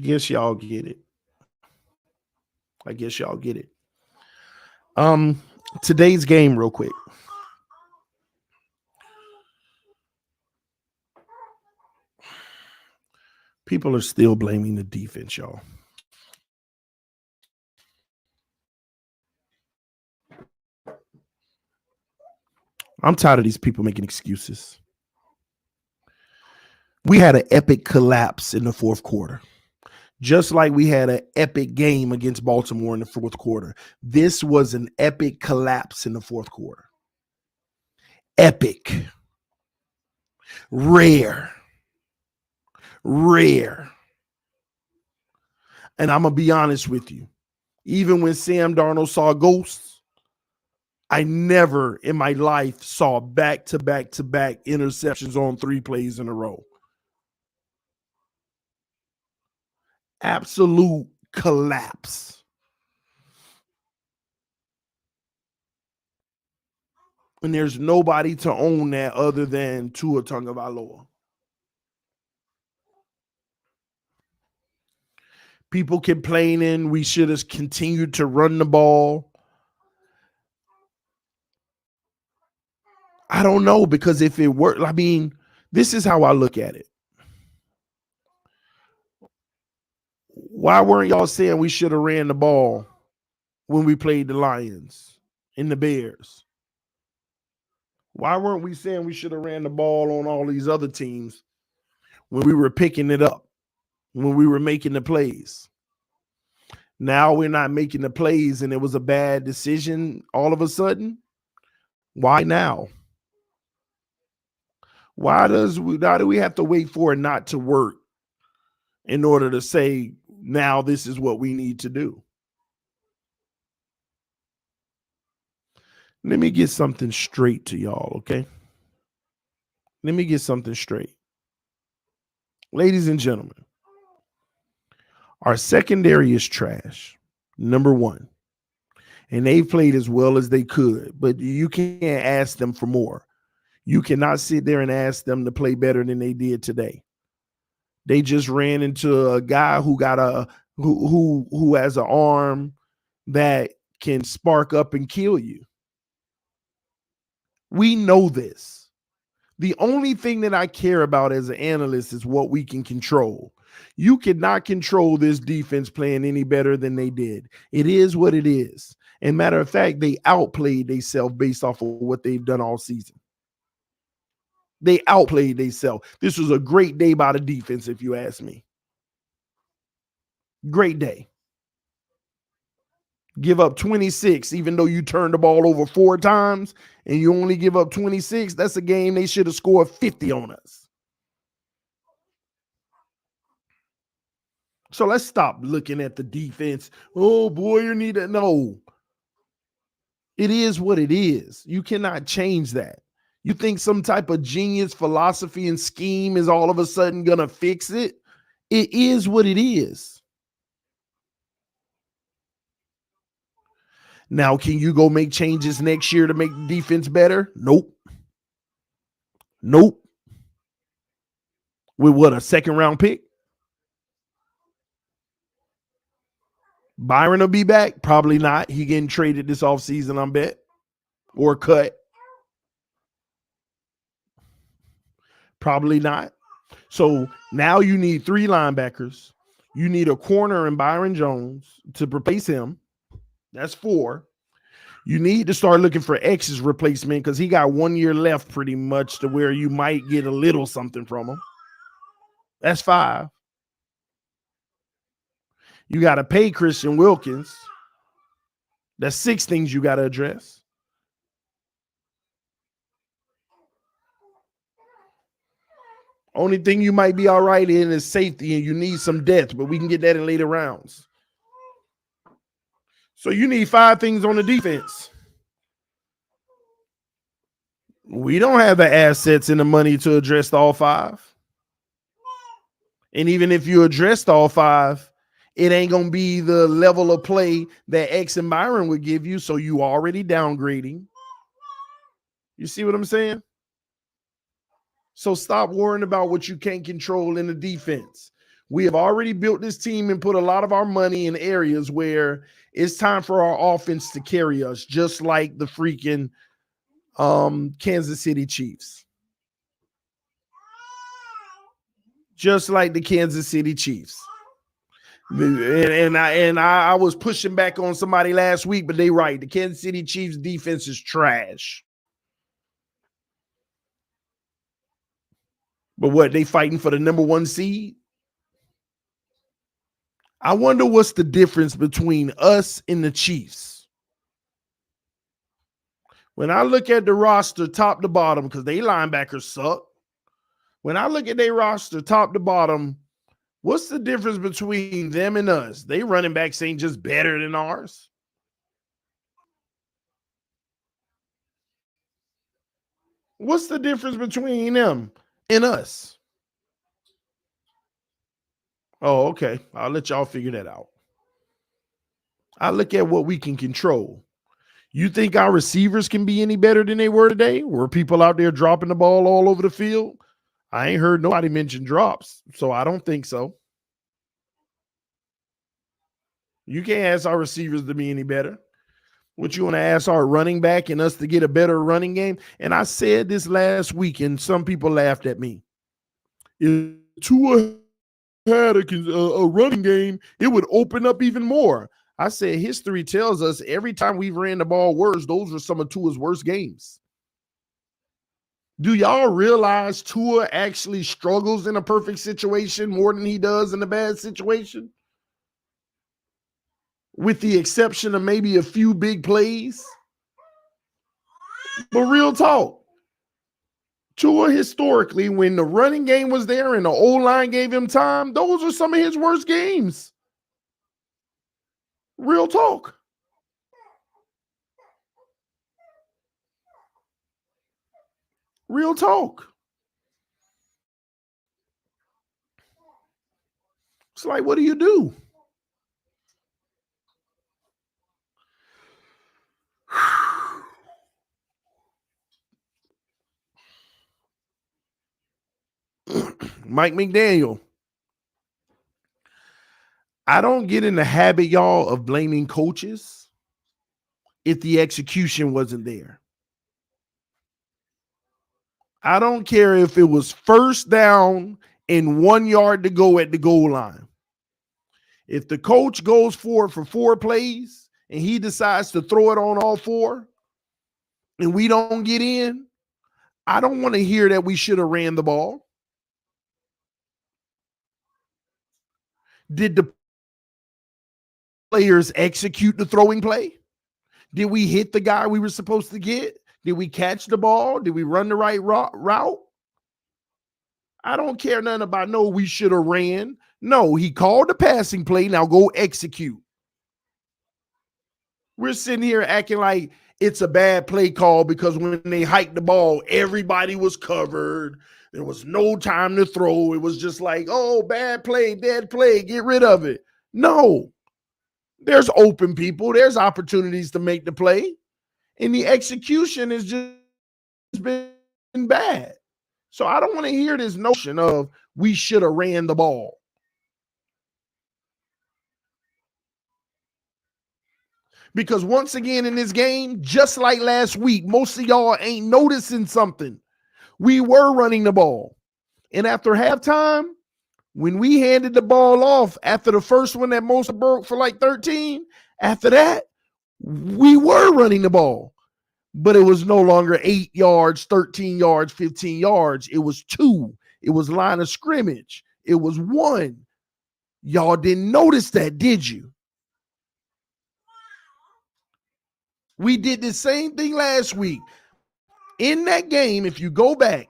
guess y'all get it. Today's game, real quick. People are still blaming the defense, y'all. I'm tired of these people making excuses. We had an epic collapse in the fourth quarter. Just like we had an epic game against Baltimore in the fourth quarter. This was an epic collapse in the fourth quarter. Epic. Rare. And I'm going to be honest with you. Even when Sam Darnold saw ghosts, I never in my life saw back-to-back interceptions on 3 plays in a row. Absolute collapse. And there's nobody to own that other than Tua Tagovailoa. People complaining we should have continued to run the ball. I don't know, because if it worked, I mean, this is how I look at it. Why weren't y'all saying we should have ran the ball when we played the Lions and the Bears? Why weren't we saying we should have ran the ball on all these other teams when we were picking it up? when we were making the plays. Now we're not making the plays and it was a bad decision all of a sudden. Why now? Why do we have to wait for it not to work in order to say, now this is what we need to do? Let me get something straight to y'all, okay? Let me get something straight. Ladies and gentlemen, our secondary is trash, number one. And they played as well as they could, but you can't ask them for more. You cannot sit there and ask them to play better than they did today. They just ran into a guy who got who has an arm that can spark up and kill you. We know this. The only thing that I care about as an analyst is what we can control. You cannot control this defense playing any better than they did. It is what it is. And matter of fact, they outplayed themselves based off of what they've done all season. They outplayed themselves. This was a great day by the defense, if you ask me. Great day. Give up 26, even though you turned the ball over 4 times and you only give up 26. That's a game they should have scored 50 on us. So let's stop looking at the defense. Oh, boy, you need to know. It is what it is. You cannot change that. You think some type of genius philosophy and scheme is all of a sudden going to fix it? It is what it is. Now, can you go make changes next year to make the defense better? Nope. Nope. With what, a second round pick? Byron will be back? Probably not. He getting traded this offseason, I bet. Or cut. Probably not. So now you need 3 linebackers. You need a corner in Byron Jones to replace him. That's 4. You need to start looking for X's replacement because he got 1 year left pretty much to where you might get a little something from him. That's 5. You got to pay Christian Wilkins. That's 6 things you got to address. Only thing you might be all right in is safety, and you need some depth, but we can get that in later rounds. So you need 5 things on the defense. We don't have the assets and the money to address all 5. And even if you addressed all 5, it ain't going to be the level of play that X and Byron would give you, so you already downgrading. You see what I'm saying? So stop worrying about what you can't control in the defense. We have already built this team and put a lot of our money in areas where it's time for our offense to carry us, just like the freaking Kansas City Chiefs. Just like the Kansas City Chiefs. And I was pushing back on somebody last week, but they right. The Kansas City Chiefs defense is trash. But what, they fighting for the number 1 seed? I wonder what's the difference between us and the Chiefs. When I look at the roster top to bottom, because they linebackers suck. When I look at their roster top to bottom, what's the difference between them and us? They running backs ain't just better than ours. What's the difference between them and us? Oh, okay. I'll let y'all figure that out. I look at what we can control. You think our receivers can be any better than they were today? Were people out there dropping the ball all over the field? I ain't heard nobody mention drops, so I don't think so. You can't ask our receivers to be any better. What, you want to ask our running back and us to get a better running game? And I said this last week, and some people laughed at me. If Tua had a running game, it would open up even more. I said history tells us every time we've ran the ball worse, those are some of Tua's worst games. Do y'all realize Tua actually struggles in a perfect situation more than he does in a bad situation? With the exception of maybe a few big plays. But real talk, Tua historically, when the running game was there and the O-line gave him time, those are some of his worst games. Real talk. Real talk. It's like, what do you do? Mike McDaniel. I don't get in the habit, y'all, of blaming coaches if the execution wasn't there. I don't care if it was first down and 1 yard to go at the goal line. If the coach goes for 4 plays and he decides to throw it on all 4 and we don't get in, I don't want to hear that we should have ran the ball. Did the players execute the throwing play? Did we hit the guy we were supposed to get? Did we catch the ball? Did we run the right route? I don't care nothing about no, we should have ran. No, he called the passing play. Now go execute. We're sitting here acting like it's a bad play call because when they hiked the ball, everybody was covered. There was no time to throw. It was just like, oh, bad play, dead play, get rid of it. No, there's open people. There's opportunities to make the play. And the execution has just been bad. So I don't want to hear this notion of we should have ran the ball. Because once again in this game, just like last week, most of y'all ain't noticing something. We were running the ball. And after halftime, when we handed the ball off after the first one that Mojo broke for like 13, after that, we were running the ball. But it was no longer 8 yards, 13 yards, 15 yards. It was 2. It was line of scrimmage. It was 1. Y'all didn't notice that, did you? We did the same thing last week. In that game, if you go back,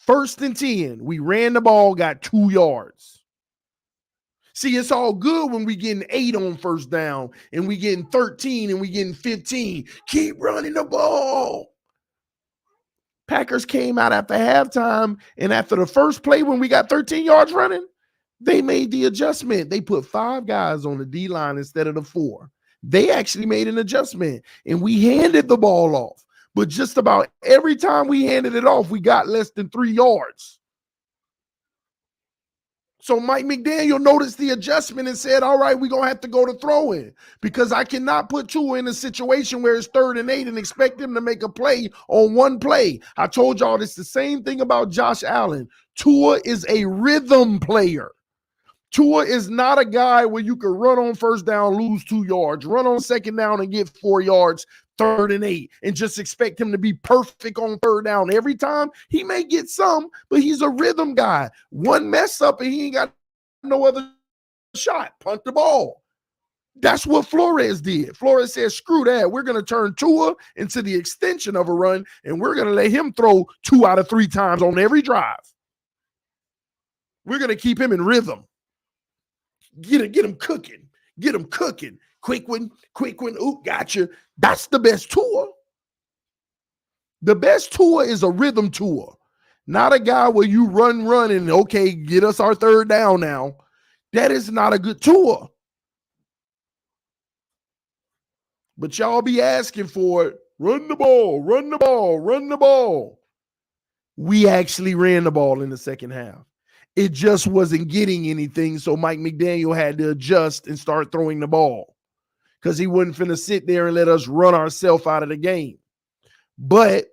1st and 10, we ran the ball, got 2 yards. See, it's all good when we getting 8 on first down and we getting 13 and we getting 15. Keep running the ball. Packers came out after halftime, and after the first play when we got 13 yards running, they made the adjustment. They put 5 guys on the D-line instead of the 4. They actually made an adjustment, and we handed the ball off. But just about every time we handed it off, we got less than 3 yards. So Mike McDaniel noticed the adjustment and said, all right, we're going to have to go to throwing because I cannot put Tua in a situation where it's 3rd and 8 and expect him to make a play on 1 play. I told y'all it's the same thing about Josh Allen. Tua is a rhythm player. Tua is not a guy where you can run on first down, lose 2 yards, run on second down and get 4 yards, 3rd and 8, and just expect him to be perfect on 3rd down every time. He may get some, but he's a rhythm guy. One mess up and he ain't got no other shot. Punt the ball. That's what Flores did. Flores said, screw that. We're going to turn Tua into the extension of a run, and we're going to let him throw 2 out of 3 times on every drive. We're going to keep him in rhythm. Get him cooking. Get him cooking. Quick one. Ooh, gotcha. That's the best Tua. The best Tua is a rhythm Tua, not a guy where you run, and okay, get us our 3rd down now. That is not a good Tua. But y'all be asking for it. Run the ball, run the ball, run the ball. We actually ran the ball in the second half. It just wasn't getting anything, so Mike McDaniel had to adjust and start throwing the ball because he wasn't finna sit there and let us run ourselves out of the game. But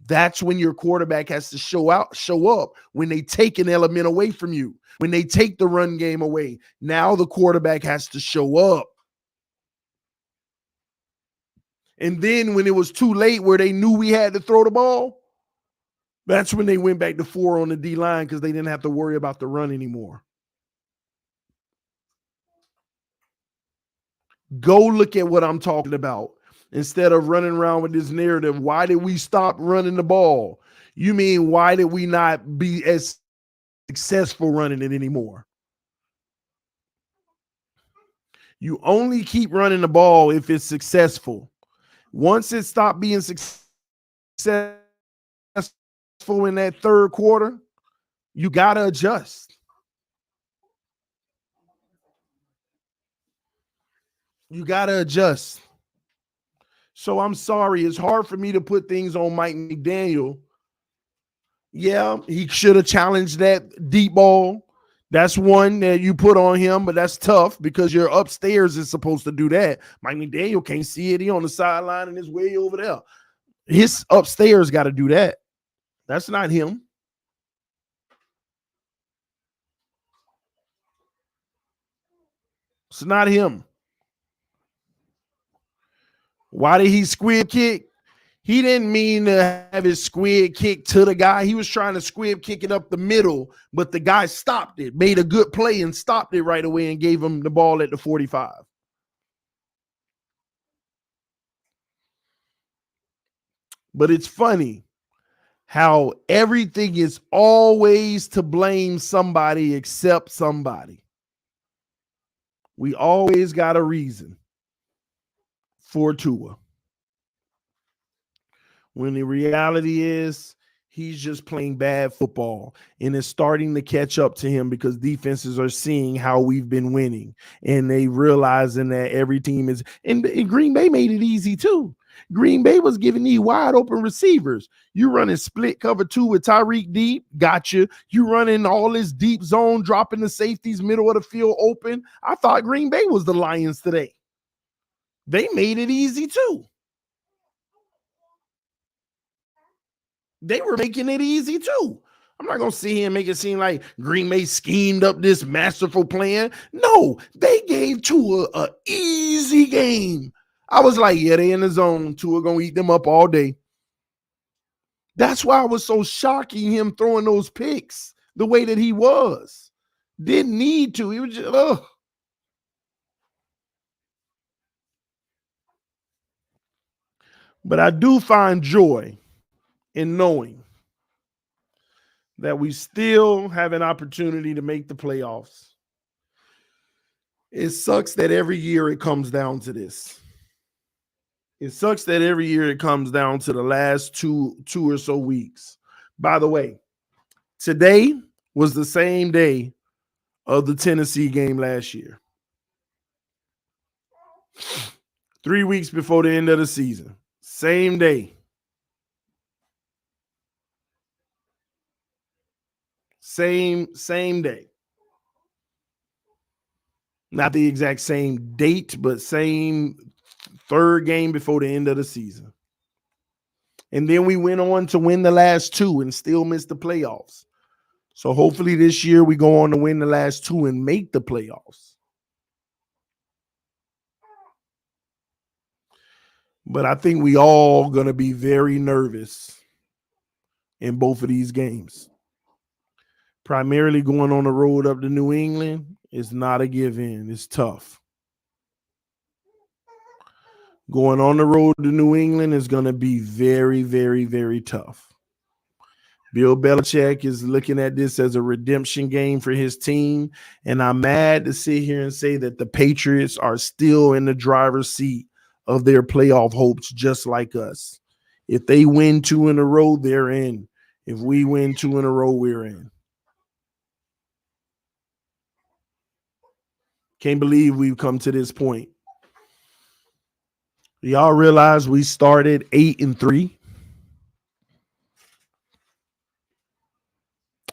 that's when your quarterback has to show up when they take an element away from you, when they take the run game away. Now the quarterback has to show up. And then when it was too late where they knew we had to throw the ball, That's when they went back to 4 on the D line because they didn't have to worry about the run anymore. Go look at what I'm talking about. Instead of running around with this narrative, why did we stop running the ball? You mean why did we not be as successful running it anymore? You only keep running the ball if it's successful. Once it stopped being successful in that third quarter, you got to adjust. You got to adjust. So I'm sorry. It's hard for me to put things on Mike McDaniel. Yeah, he should have challenged that deep ball. That's one that you put on him, but that's tough because your upstairs is supposed to do that. Mike McDaniel can't see it. He on the sideline and is way over there. His upstairs got to do that. That's not him. It's not him. Why did he squib kick? He didn't mean to have his squib kick to the guy. He was trying to squib kick it up the middle, but the guy stopped it, made a good play and stopped it right away and gave him the ball at the 45. But it's funny how everything is always to blame somebody except somebody. We always got a reason for Tua. When the reality is he's just playing bad football and it's starting to catch up to him because defenses are seeing how we've been winning and they realizing that every team is and Green Bay made it easy too. Green Bay was giving these wide open receivers. You running split cover 2 with Tyreek deep, gotcha. You running all this deep zone, dropping the safeties middle of the field open. I thought Green Bay was the Lions today. They made it easy too. They were making it easy too. I'm not going to sit here and make it seem like Green Bay schemed up this masterful plan. No, they gave Tua an easy game. I was like, yeah, they in the zone. Tua going to eat them up all day. That's why I was so shocking him throwing those picks the way that he was. Didn't need to. He was just, ugh. But I do find joy in knowing that we still have an opportunity to make the playoffs. It sucks that every year it comes down to this. It sucks that every year it comes down to the last two or so weeks. By the way, today was the same day of the Tennessee game last year. 3 weeks before the end of the season. Same day. Same day. Not the exact same date, but same third game before the end of the season. And then we went on to win the last 2 and still missed the playoffs. So hopefully this year we go on to win the last 2 and make the playoffs. But I think we all going to be very nervous in both of these games. Primarily going on the road up to New England is not a give-in. It's tough. Going on the road to New England is going to be very, very, very tough. Bill Belichick is looking at this as a redemption game for his team, and I'm mad to sit here and say that the Patriots are still in the driver's seat of their playoff hopes just like us. If they win 2 in a row, they're in. If we win 2 in a row, we're in. Can't believe we've come to this point. Y'all realize we started 8-3?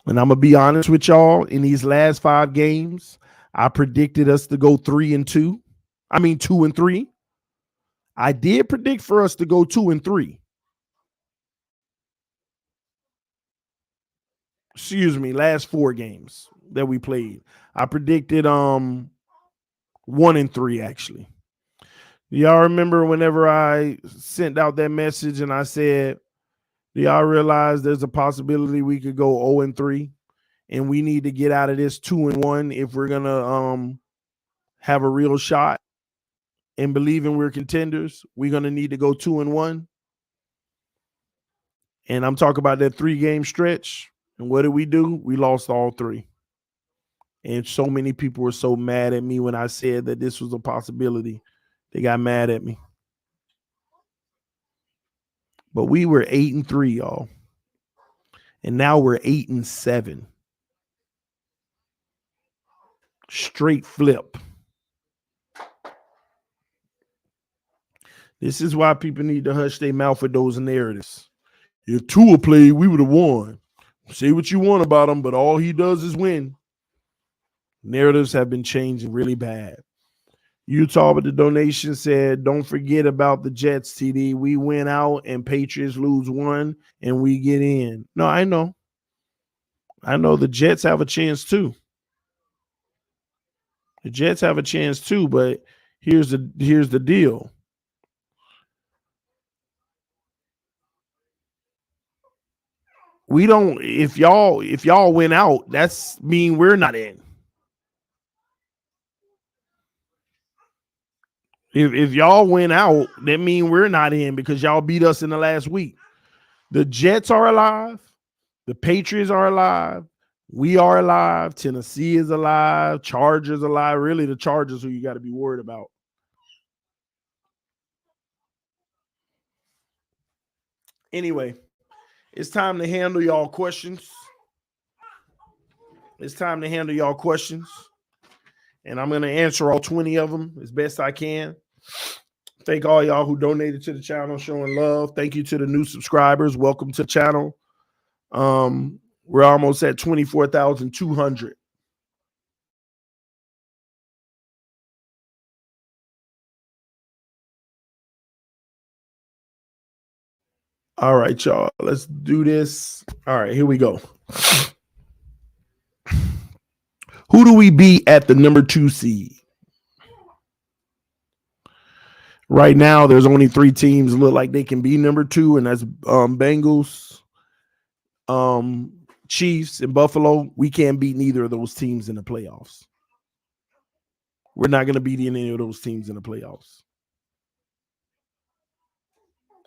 And I'm going to be honest with y'all, in these last 5 games, I predicted us to go 2-3. I did predict for us to go 2-3. Excuse me, last 4 games that we played. I predicted 1-3 actually. Y'all remember whenever I sent out that message and I said Do y'all realize there's a possibility we could go 0-3, and we need to get out of this 2-1 if we're gonna have a real shot and believing we're contenders? We're gonna need to go 2-1. And I'm talking about that 3-game stretch. And what did we do? We lost all 3. And so many people were so mad at me when I said that this was a possibility. They got mad at me. But we were 8-3, y'all. And now we're 8-7. Straight flip. This is why people need to hush their mouth with those narratives. If Tua played, we would have won. Say what you want about him, but all he does is win. Narratives have been changing really bad. Utah with the donation said, don't forget about the Jets, TD. We went out and Patriots lose 1 and we get in. No, I know. I know the Jets have a chance too. The Jets have a chance too, but here's the deal. We don't, if y'all went out, that's mean we're not in. If y'all went out, that mean we're not in because y'all beat us in the last week. The Jets are alive. The Patriots are alive. We are alive. Tennessee is alive. Chargers alive. Really, the Chargers who you got to be worried about. Anyway, it's time to handle y'all questions. It's time to handle y'all questions. And I'm going to answer all 20 of them as best I can. Thank all y'all who donated to the channel, showing love. Thank you to the new subscribers. Welcome to the channel. We're almost at 24,200. All right, y'all. Let's do this. All right, here we go. Who do we beat at the number 2 seed? Right now, there's only 3 teams look like they can be number 2, and that's Bengals, Chiefs, and Buffalo. We can't beat neither of those teams in the playoffs. We're not going to beat any of those teams in the playoffs.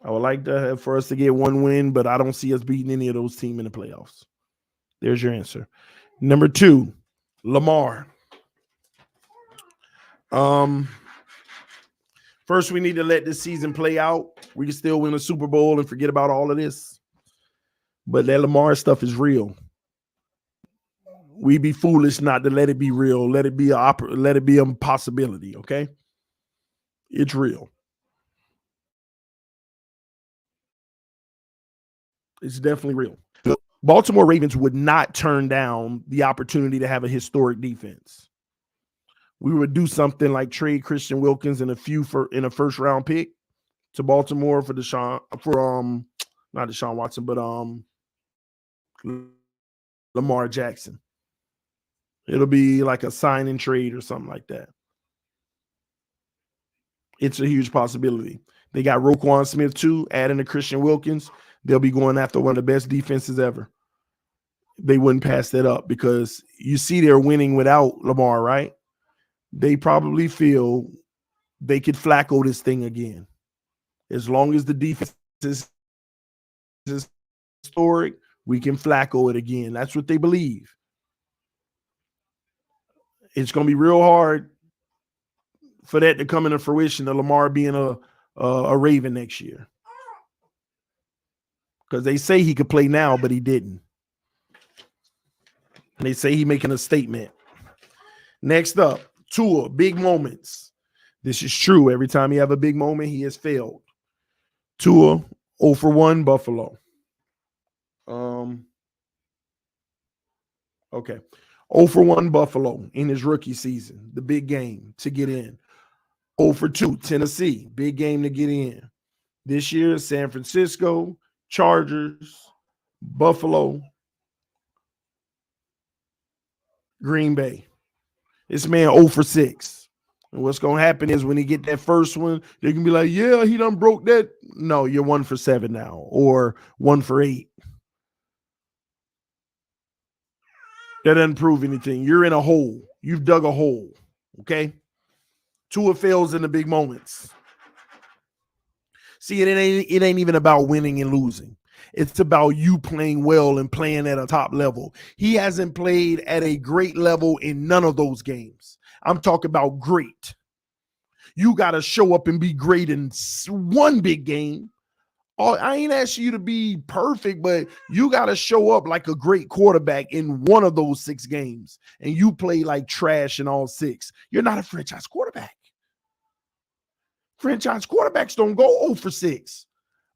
I would like for us to get 1 win, but I don't see us beating any of those teams in the playoffs. There's your answer. Number 2, Lamar. First, we need to let this season play out. We can still win a Super Bowl and forget about all of this. But that Lamar stuff is real. We'd be foolish not to let it be real. Let it be a possibility, okay? It's real. It's definitely real. Baltimore Ravens would not turn down the opportunity to have a historic defense. We would do something like trade Christian Wilkins in a first round pick to Baltimore for not Deshaun Watson, but Lamar Jackson. It'll be like a sign and trade or something like that. It's a huge possibility. They got Roquan Smith too, adding to Christian Wilkins. They'll be going after one of the best defenses ever. They wouldn't pass that up because you see they're winning without Lamar, right? They probably feel they could Flacco this thing again. As long as the defense is historic, we can Flacco it again. That's what they believe. It's going to be real hard for that to come into fruition, of Lamar being a Raven next year. Because they say he could play now, but he didn't. And they say he's making a statement. Next up, Tua, big moments. This is true. Every time he have a big moment, he has failed. Tua, 0-for-1, Buffalo. Okay. 0-for-1, Buffalo in his rookie season. The big game to get in. 0-for-2, Tennessee. Big game to get in. This year, San Francisco, Chargers, Buffalo, Green Bay. This man 0-for-6. And what's going to happen is when he get that first one, they can be like, yeah, he done broke that. No, you're 1 for 7 now, or 1 for 8. That doesn't prove anything. You're in a hole. You've dug a hole. Okay. Tua fails in the big moments. See, it ain't even about winning and losing. It's about you playing well and playing at a top level. He hasn't played at a great level in none of those games. I'm talking about great. You got to show up and be great in one big game. I ain't asking you to be perfect, but you got to show up like a great quarterback in one of those 6 games, and you play like trash in all 6. You're not a franchise quarterback. Franchise quarterbacks don't go 0 for 6.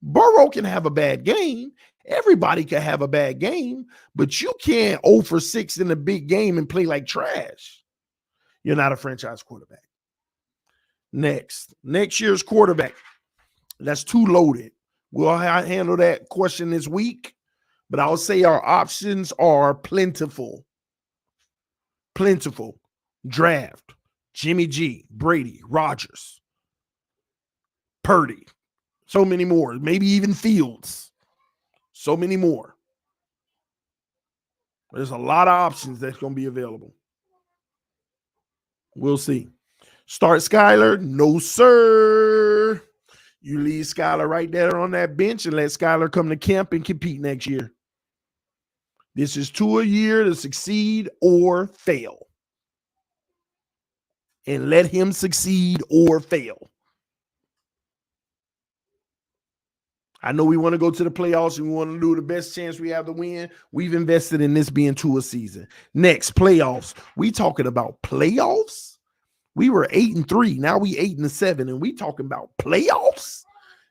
Burrow can have a bad game. Everybody can have a bad game, but you can't 0 for 6 in a big game and play like trash. You're not a franchise quarterback. Next year's quarterback. That's too loaded. We'll handle that question this week, but I'll say our options are plentiful. Plentiful. Draft. Jimmy G, Brady, Rodgers, Purdy. So many more. Maybe even Fields. So many more. There's a lot of options that's going to be available. We'll see. Start Skyler? No, sir. You leave Skyler right there on that bench and let Skyler come to camp and compete next year. This is Tua year to succeed or fail. And let him succeed or fail. I know we want to go to the playoffs and we want to do the best chance we have to win. We've invested in this being Tua season. Next, playoffs. We talking about playoffs? We were 8-3. Now we 8-7, and we talking about playoffs?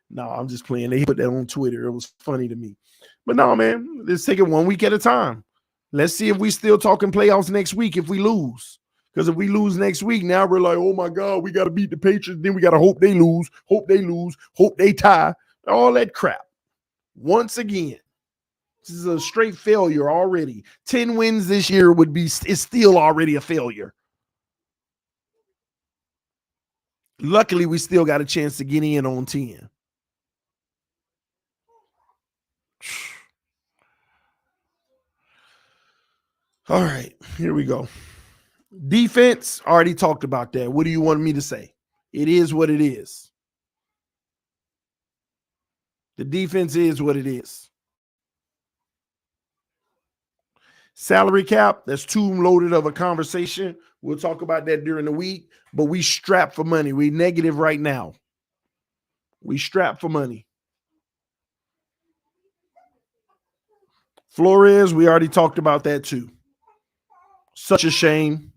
No, I'm just playing. They put that on Twitter. It was funny to me. But no, man, let's take it 1 week at a time. Let's see if we still talking playoffs next week if we lose. Because if we lose next week, now we're like, oh, my God, we got to beat the Patriots. Then we got to hope they lose, hope they tie, all that crap. Once again, this is a straight failure already. 10 wins this year is still already a failure. Luckily, we still got a chance to get in on 10. All right, here we go. Defense, already talked about that. What do you want me to say? It is what it is. The defense is what it is. Salary cap, that's too loaded of a conversation. We'll talk about that during the week, but we strapped for money. We negative right now. We strapped for money. Flores, we already talked about that too. Such a shame.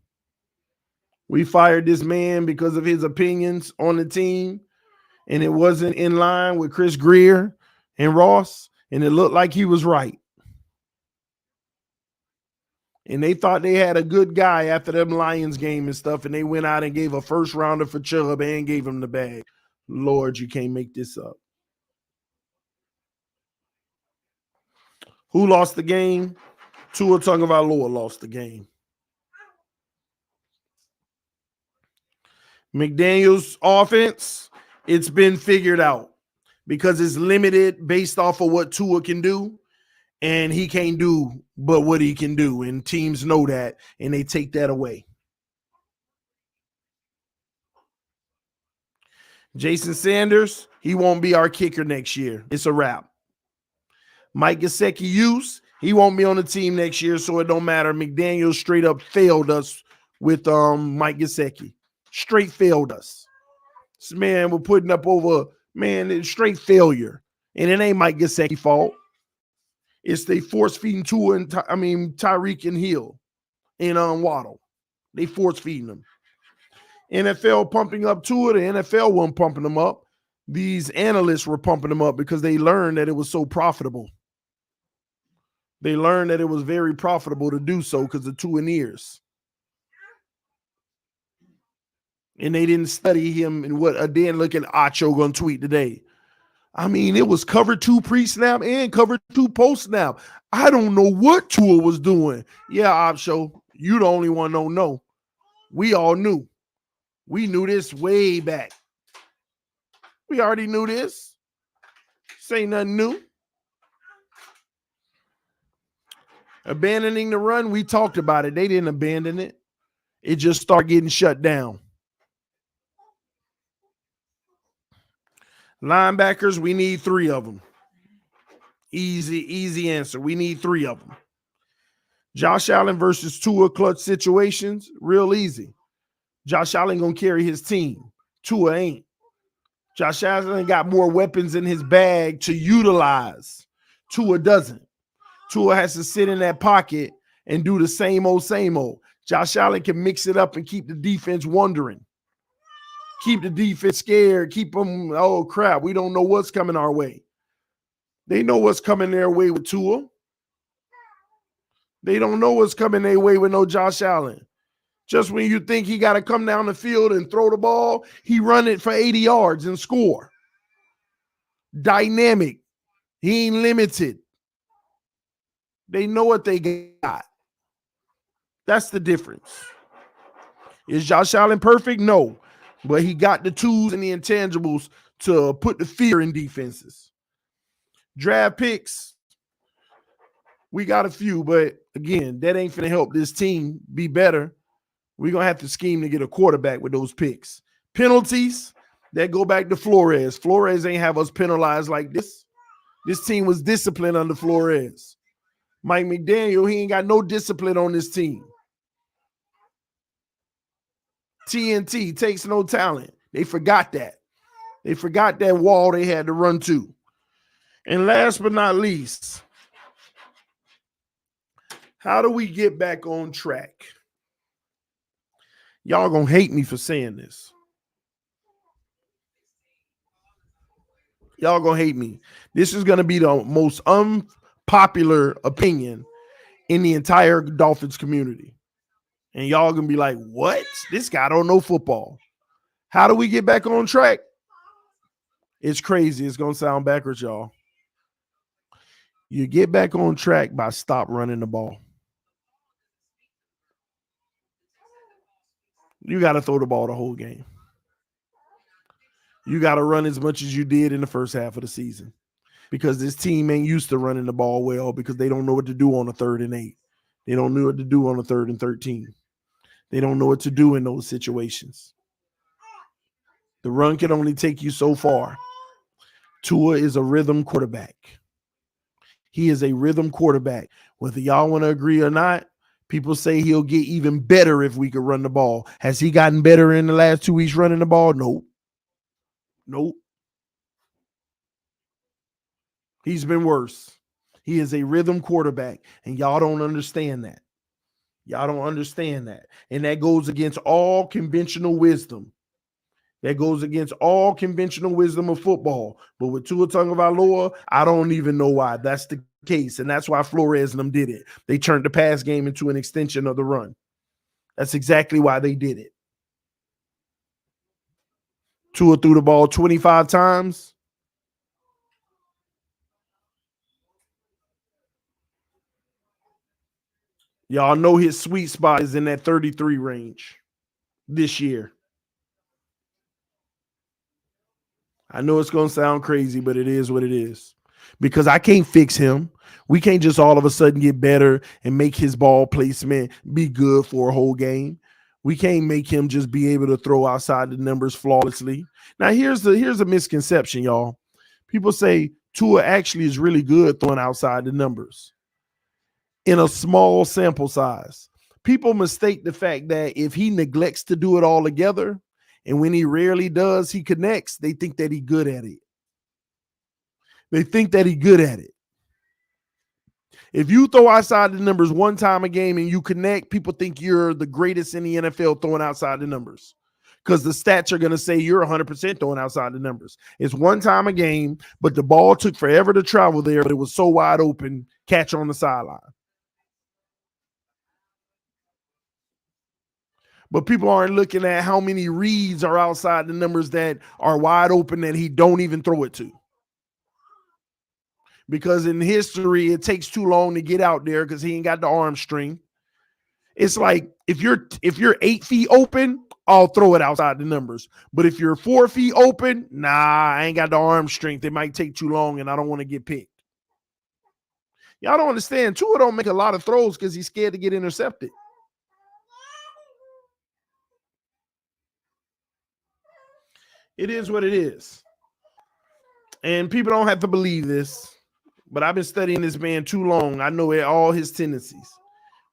We fired this man because of his opinions on the team, and it wasn't in line with Chris Greer and Ross, and it looked like he was right. And they thought they had a good guy after them Lions game and stuff, and they went out and gave a first rounder for Chubb and gave him the bag. Lord, you can't make this up. Who lost the game? Tua Tagovailoa lost the game. McDaniel's offense, it's been figured out because it's limited based off of what Tua can do, and he can't do but what he can do, and teams know that, and they take that away. Jason Sanders, he won't be our kicker next year. It's a wrap. Mike Gesicki, he won't be on the team next year, so it don't matter. McDaniel straight up failed us with Mike Gesicki. Straight failed us. This man, we're putting up over, man, it's straight failure. And it ain't Mike Gesicki's fault. It's they force feeding Tua and Tyreek and Hill and Waddle. They force feeding them. NFL pumping up Tua. The NFL wasn't pumping them up. These analysts were pumping them up because they learned that it was so profitable. They learned that it was very profitable to do so because of 2 ears. And they didn't study him and what Dan look at Acho gonna tweet today. I mean, it was cover 2 pre-snap and cover 2 post-snap. I don't know what Tua was doing. Yeah, Acho, you the only one don't know. We all knew. We knew this way back. We already knew this. This ain't nothing new. Abandoning the run, we talked about it. They didn't abandon it. It just started getting shut down. Linebackers, we need 3 of them. Easy answer. We need 3 of them. Josh Allen versus Tua clutch situations, real easy. Josh Allen gonna carry his team. Tua ain't. Josh Allen got more weapons in his bag to utilize. Tua doesn't. Tua has to sit in that pocket and do the same old, same old. Josh Allen can mix it up and keep the defense wondering. Keep the defense scared. Keep them, oh crap, we don't know what's coming our way. They know what's coming their way with Tua. They don't know what's coming their way with no Josh Allen. Just when you think he got to come down the field and throw the ball, he run it for 80 yards and score. Dynamic. He ain't limited. They know what they got. That's the difference. Is Josh Allen perfect? No. But he got the tools and the intangibles to put the fear in defenses. Draft picks, we got a few, but again, that ain't finna help this team be better. We're going to have to scheme to get a quarterback with those picks. Penalties, that go back to Flores. Flores ain't have us penalized like this. This team was disciplined under Flores. Mike McDaniel, he ain't got no discipline on this team. TNT takes no talent. They forgot that. They forgot that wall they had to run to. And last but not least, how do we get back on track? Y'all gonna hate me for saying this. Y'all gonna hate me. This is gonna be the most unpopular opinion in the entire Dolphins community. And y'all gonna be like, what? This guy don't know football. How do we get back on track? It's crazy. It's gonna sound backwards, y'all. You get back on track by stop running the ball. You got to throw the ball the whole game. You got to run as much as you did in the first half of the season because this team ain't used to running the ball well because they don't know what to do on a 3rd and 8. They don't know what to do on a 3rd and 13. They don't know what to do in those situations. The run can only take you so far. Tua is a rhythm quarterback. He is a rhythm quarterback. Whether y'all want to agree or not, people say he'll get even better if we could run the ball. Has he gotten better in the last 2 weeks running the ball? Nope. He's been worse. He is a rhythm quarterback, and y'all don't understand that. Y'all don't understand that. And that goes against all conventional wisdom. That goes against all conventional wisdom of football. But with Tua Tagovailoa, I don't even know why that's the case. And that's why Flores and them did it. They turned the pass game into an extension of the run. That's exactly why they did it. Tua threw the ball 25 times. Y'all know his sweet spot is in that 33 range this year. I know it's going to sound crazy, but it is what it is. Because I can't fix him. We can't just all of a sudden get better and make his ball placement be good for a whole game. We can't make him just be able to throw outside the numbers flawlessly. Now, here's a misconception, y'all. People say Tua actually is really good throwing outside the numbers in a small sample size. People mistake the fact that if he neglects to do it all together, and when he rarely does, he connects, they think that he's good at it. They think that he's good at it. If you throw outside the numbers one time a game and you connect, people think you're the greatest in the NFL throwing outside the numbers because the stats are going to say you're 100% throwing outside the numbers. It's one time a game, but the ball took forever to travel there, but it was so wide open, catch on the sideline. But people aren't looking at how many reads are outside the numbers that are wide open that he don't even throw it to. Because in history, it takes too long to get out there because he ain't got the arm strength. It's like if you're 8 feet open, I'll throw it outside the numbers. But if you're 4 feet open, nah, I ain't got the arm strength. It might take too long, and I don't want to get picked. Y'all don't understand. Tua don't make a lot of throws because he's scared to get intercepted. It is what it is. And people don't have to believe this, but I've been studying this man too long. I know all his tendencies.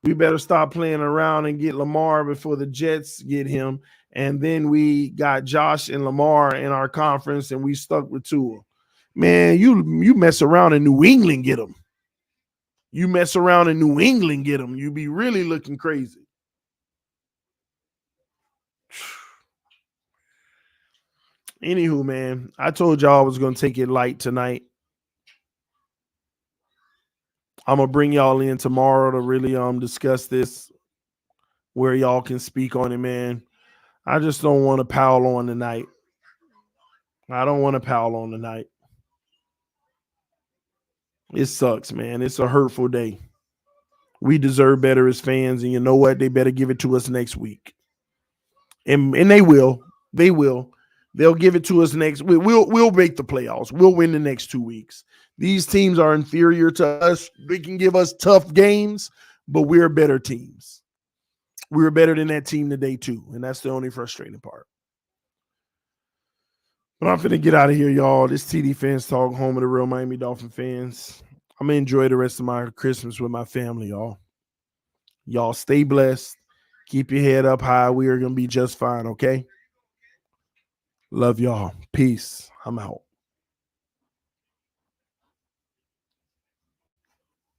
We better stop playing around and get Lamar before the Jets get him. And then we got Josh and Lamar in our conference, and we stuck with Tua. Man, you mess around in New England, get him. You mess around in New England, get him. You be really looking crazy. Anywho, man, I told y'all I was going to take it light tonight. I'm going to bring y'all in tomorrow to really discuss this, where y'all can speak on it, man. I just don't want to pile on tonight. I don't want to pile on tonight. It sucks, man. It's a hurtful day. We deserve better as fans, and you know what? They better give it to us next week. And they will. They will. They'll give it to us next. We'll make the playoffs. We'll win the next 2 weeks. These teams are inferior to us. They can give us tough games, but we're better teams. We were better than that team today too, and that's the only frustrating part. But I'm finna get out of here, y'all. This TD Fans Talk, home of the real Miami Dolphin fans. I'm gonna enjoy the rest of my Christmas with my family, y'all. Y'all stay blessed. Keep your head up high. We are gonna be just fine, okay? Love y'all. Peace. I'm out.